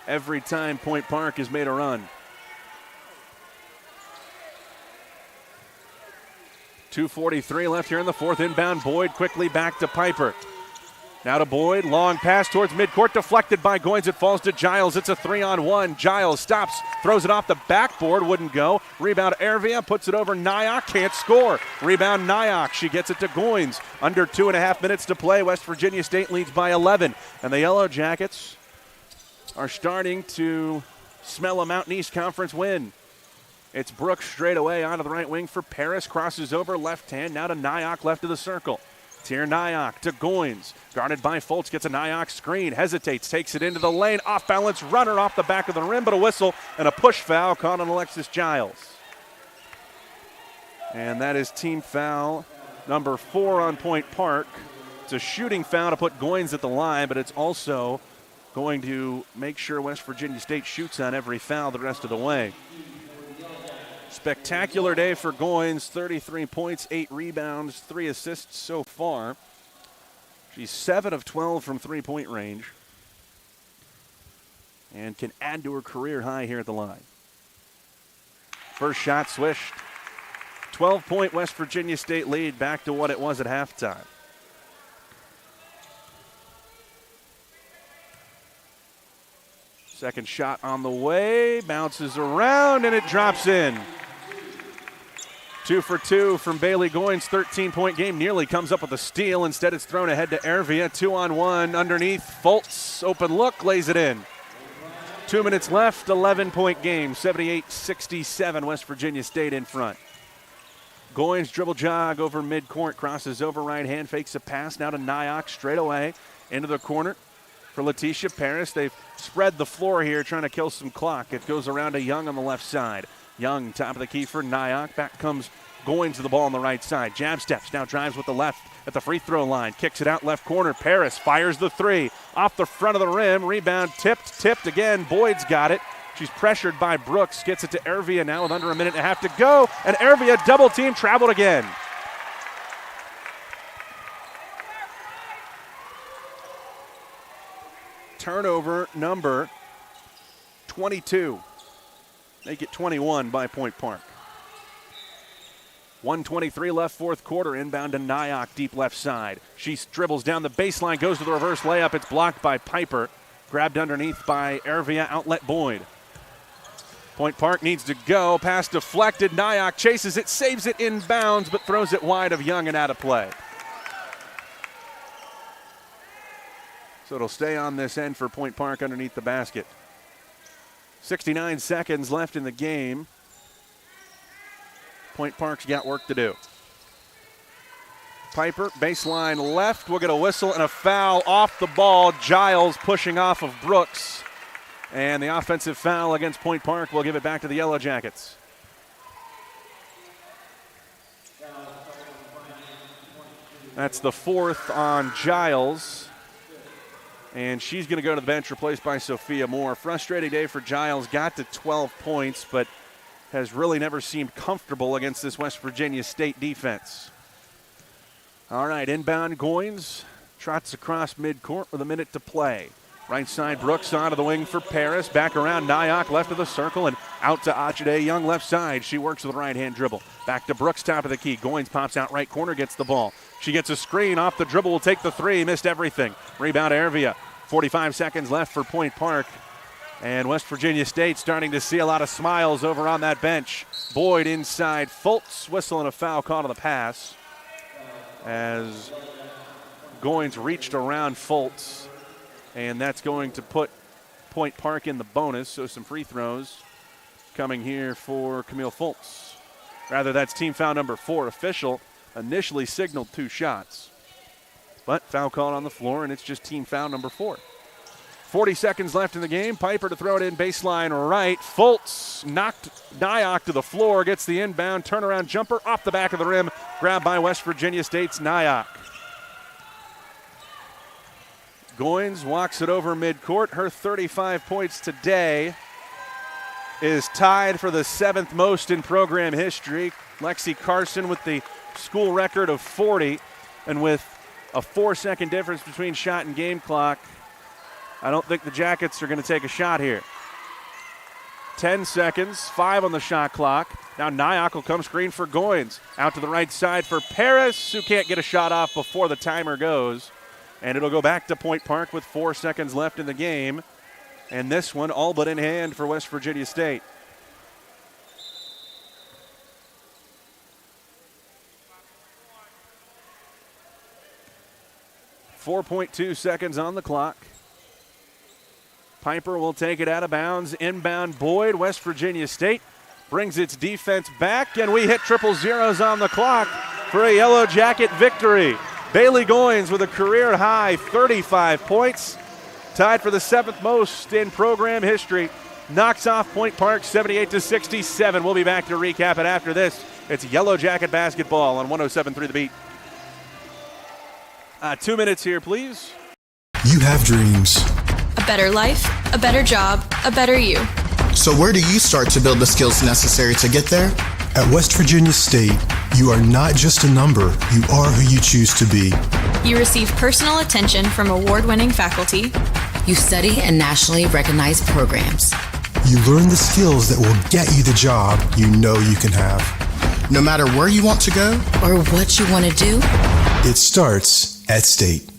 every time Point Park has made a run. 2:43 left here in the fourth. Inbound Boyd quickly back to Piper. Now to Boyd. Long pass towards midcourt. Deflected by Goins. It falls to Giles. It's a 3-on-1. Giles stops. Throws it off the backboard. Wouldn't go. Rebound Ervia. Puts it over Nyack. Can't score. Rebound Nyack. She gets it to Goins. Under 2.5 minutes to play. West Virginia State leads by 11. And the Yellow Jackets are starting to smell a Mountain East Conference win. It's Brooks straight away onto the right wing for Paris. Crosses over left hand. Now to Nyack left of the circle. Tier Nyack to Goins. Guarded by Fultz. Gets a Nyack screen. Hesitates. Takes it into the lane. Off balance runner off the back of the rim. But a whistle and a push foul caught on Alexis Giles. And that is team foul number 4 on Point Park. It's a shooting foul to put Goins at the line, but it's also going to make sure West Virginia State shoots on every foul the rest of the way. Spectacular day for Goins. 33 points, 8 rebounds, 3 assists so far. She's 7 of 12 from three-point range and can add to her career high here at the line. First shot swished. 12-point West Virginia State lead back to what it was at halftime. Second shot on the way, bounces around, and it drops in. 2 for 2 from Bailey Goins, 13-point game. Nearly comes up with a steal. Instead, it's thrown ahead to Ervia. 2-on-1 underneath. Fultz, open look, lays it in. 2 minutes left, 11-point game. 78-67, West Virginia State in front. Goins dribble jog over midcourt, crosses over right hand, fakes a pass now to Nyack straight away into the corner for Letitia Paris. They've spread the floor here, trying to kill some clock. It goes around to Young on the left side. Young, top of the key for Nyack. Back comes Goins to the ball on the right side. Jab steps, now drives with the left at the free throw line. Kicks it out left corner. Paris fires the three. Off the front of the rim. Rebound tipped again. Boyd's got it. She's pressured by Brooks. Gets it to Ervia now with under a minute and a half to go. And Ervia double team traveled again. Turnover number 22. Make it 21 by Point Park. 1:23 left fourth quarter. Inbound to Nyack, deep left side. She dribbles down the baseline, goes to the reverse layup. It's blocked by Piper. Grabbed underneath by Ervia, outlet Boyd. Point Park needs to go. Pass deflected. Nyack chases it, saves it inbounds, but throws it wide of Young and out of play. So it'll stay on this end for Point Park underneath the basket. 69 seconds left in the game. Point Park's got work to do. Piper, baseline left. We'll get a whistle and a foul off the ball. Giles pushing off of Brooks. And the offensive foul against Point Park will give it back to the Yellow Jackets. That's the fourth on Giles. And she's going to go to the bench, replaced by Sophia Moore. Frustrating day for Giles. Got to 12 points, but has really never seemed comfortable against this West Virginia State defense. All right, inbound Goins. Trots across midcourt with a minute to play. Right side, Brooks onto the wing for Paris. Back around Nyack, left of the circle, and out to Achide Young, left side. She works with a right-hand dribble. Back to Brooks, top of the key. Goins pops out right corner, gets the ball. She gets a screen off the dribble, will take the three, missed everything. Rebound Ervia. 45 seconds left for Point Park. And West Virginia State starting to see a lot of smiles over on that bench. Boyd inside. Fultz, whistle and a foul call to the pass as Goins reached around Fultz. And that's going to put Point Park in the bonus. So some free throws coming here for Camille Fultz. Rather, that's team foul number 4. Official initially signaled 2 shots. But foul called on the floor, and it's just team foul number 4. 40 seconds left in the game. Piper to throw it in baseline right. Fultz knocked Nyack to the floor, gets the inbound turnaround jumper off the back of the rim, grabbed by West Virginia State's Nyack. Goins walks it over midcourt. Her 35 points today is tied for the 7th most in program history. Lexi Carson with the school record of 40, and with a 4-second difference between shot and game clock, I don't think the Jackets are going to take a shot here. 10 seconds, 5 on the shot clock. Now Nyack will come screen for Goins. Out to the right side for Paris, who can't get a shot off before the timer goes. And it'll go back to Point Park with 4 seconds left in the game. And this one all but in hand for West Virginia State. .2 seconds on the clock. Piper will take it out of bounds. Inbound Boyd. West Virginia State brings its defense back, and we hit triple zeros on the clock for a Yellow Jacket victory. Bailey Goins with a career high 35 points, tied for the 7th most in program history. Knocks off Point Park 78-67. We'll be back to recap it after this. It's Yellow Jacket basketball on 107.3 The Beat. 2 minutes here, please. You have dreams. A better life, a better job, a better you. So where do you start to build the skills necessary to get there? At West Virginia State, you are not just a number, you are who you choose to be. You receive personal attention from award-winning faculty. You study in nationally recognized programs. You learn the skills that will get you the job you know you can have. No matter where you want to go or what you want to do, it starts at State.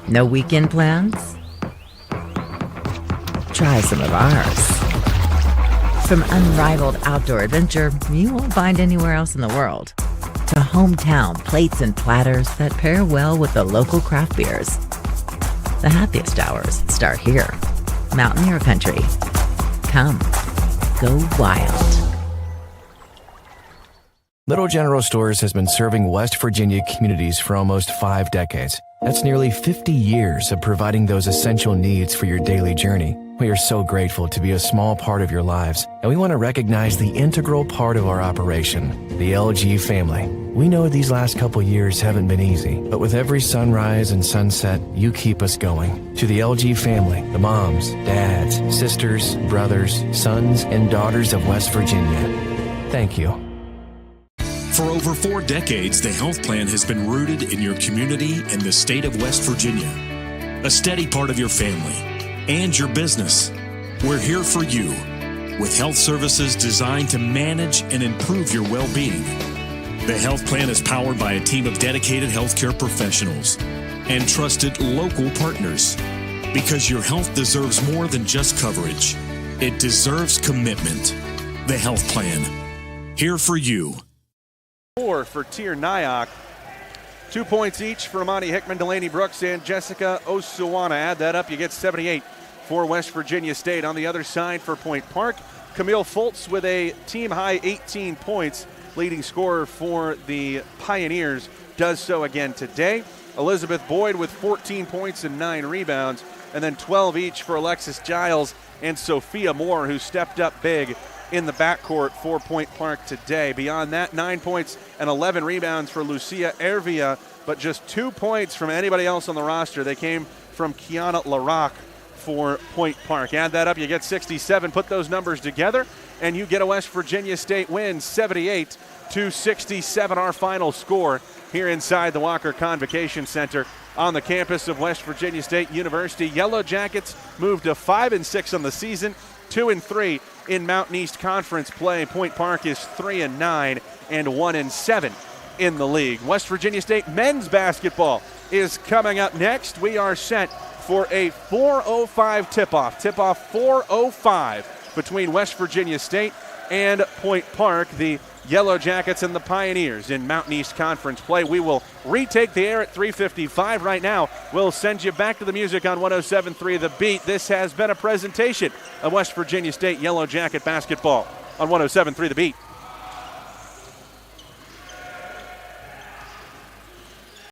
No weekend plans? Try some of ours. From unrivaled outdoor adventure you won't find anywhere else in the world, to hometown plates and platters that pair well with the local craft beers. The happiest hours start here. Mountaineer Country. Come, go wild. Little General Stores has been serving West Virginia communities for almost 5 decades. That's nearly 50 years of providing those essential needs for your daily journey. We are so grateful to be a small part of your lives, and we want to recognize the integral part of our operation, the LG family. We know these last couple years haven't been easy, but with every sunrise and sunset, you keep us going. To the LG family, the moms, dads, sisters, brothers, sons, and daughters of West Virginia, thank you. For over 4 decades, the health plan has been rooted in your community and the state of West Virginia. A steady part of your family and your business. We're here for you with health services designed to manage and improve your well-being. The health plan is powered by a team of dedicated healthcare professionals and trusted local partners, because your health deserves more than just coverage. It deserves commitment. The health plan, here for you. 4 for Tier Nyack. 2 points each for Amani Hickman, Delaney Brooks, and Jessica Osuwana. Add that up, you get 78 for West Virginia State. On the other side for Point Park, Camille Fultz with a team-high 18 points. Leading scorer for the Pioneers does so again today. Elizabeth Boyd with 14 points and 9 rebounds, and then 12 each for Alexis Giles and Sophia Moore, who stepped up big in the backcourt for Point Park today. Beyond that, 9 points and 11 rebounds for Lucia Ervia, but just 2 points from anybody else on the roster. They came from Kiana Larocque for Point Park. Add that up, you get 67. Put those numbers together, and you get a West Virginia State win, 78-67, our final score here inside the Walker Convocation Center on the campus of West Virginia State University. Yellow Jackets moved to 5-6 on the season, 2-3 in Mountain East Conference play. Point Park is 3-9 and 1-7 in the league. West Virginia State men's basketball is coming up next. We are set for a 4:05 tip-off. Tip-off 4:05 between West Virginia State and Point Park. The Yellow Jackets and the Pioneers in Mountain East Conference play. We will retake the air at 3:55. Right now, we'll send you back to the music on 107.3 The Beat. This has been a presentation of West Virginia State Yellow Jacket basketball on 107.3 The Beat.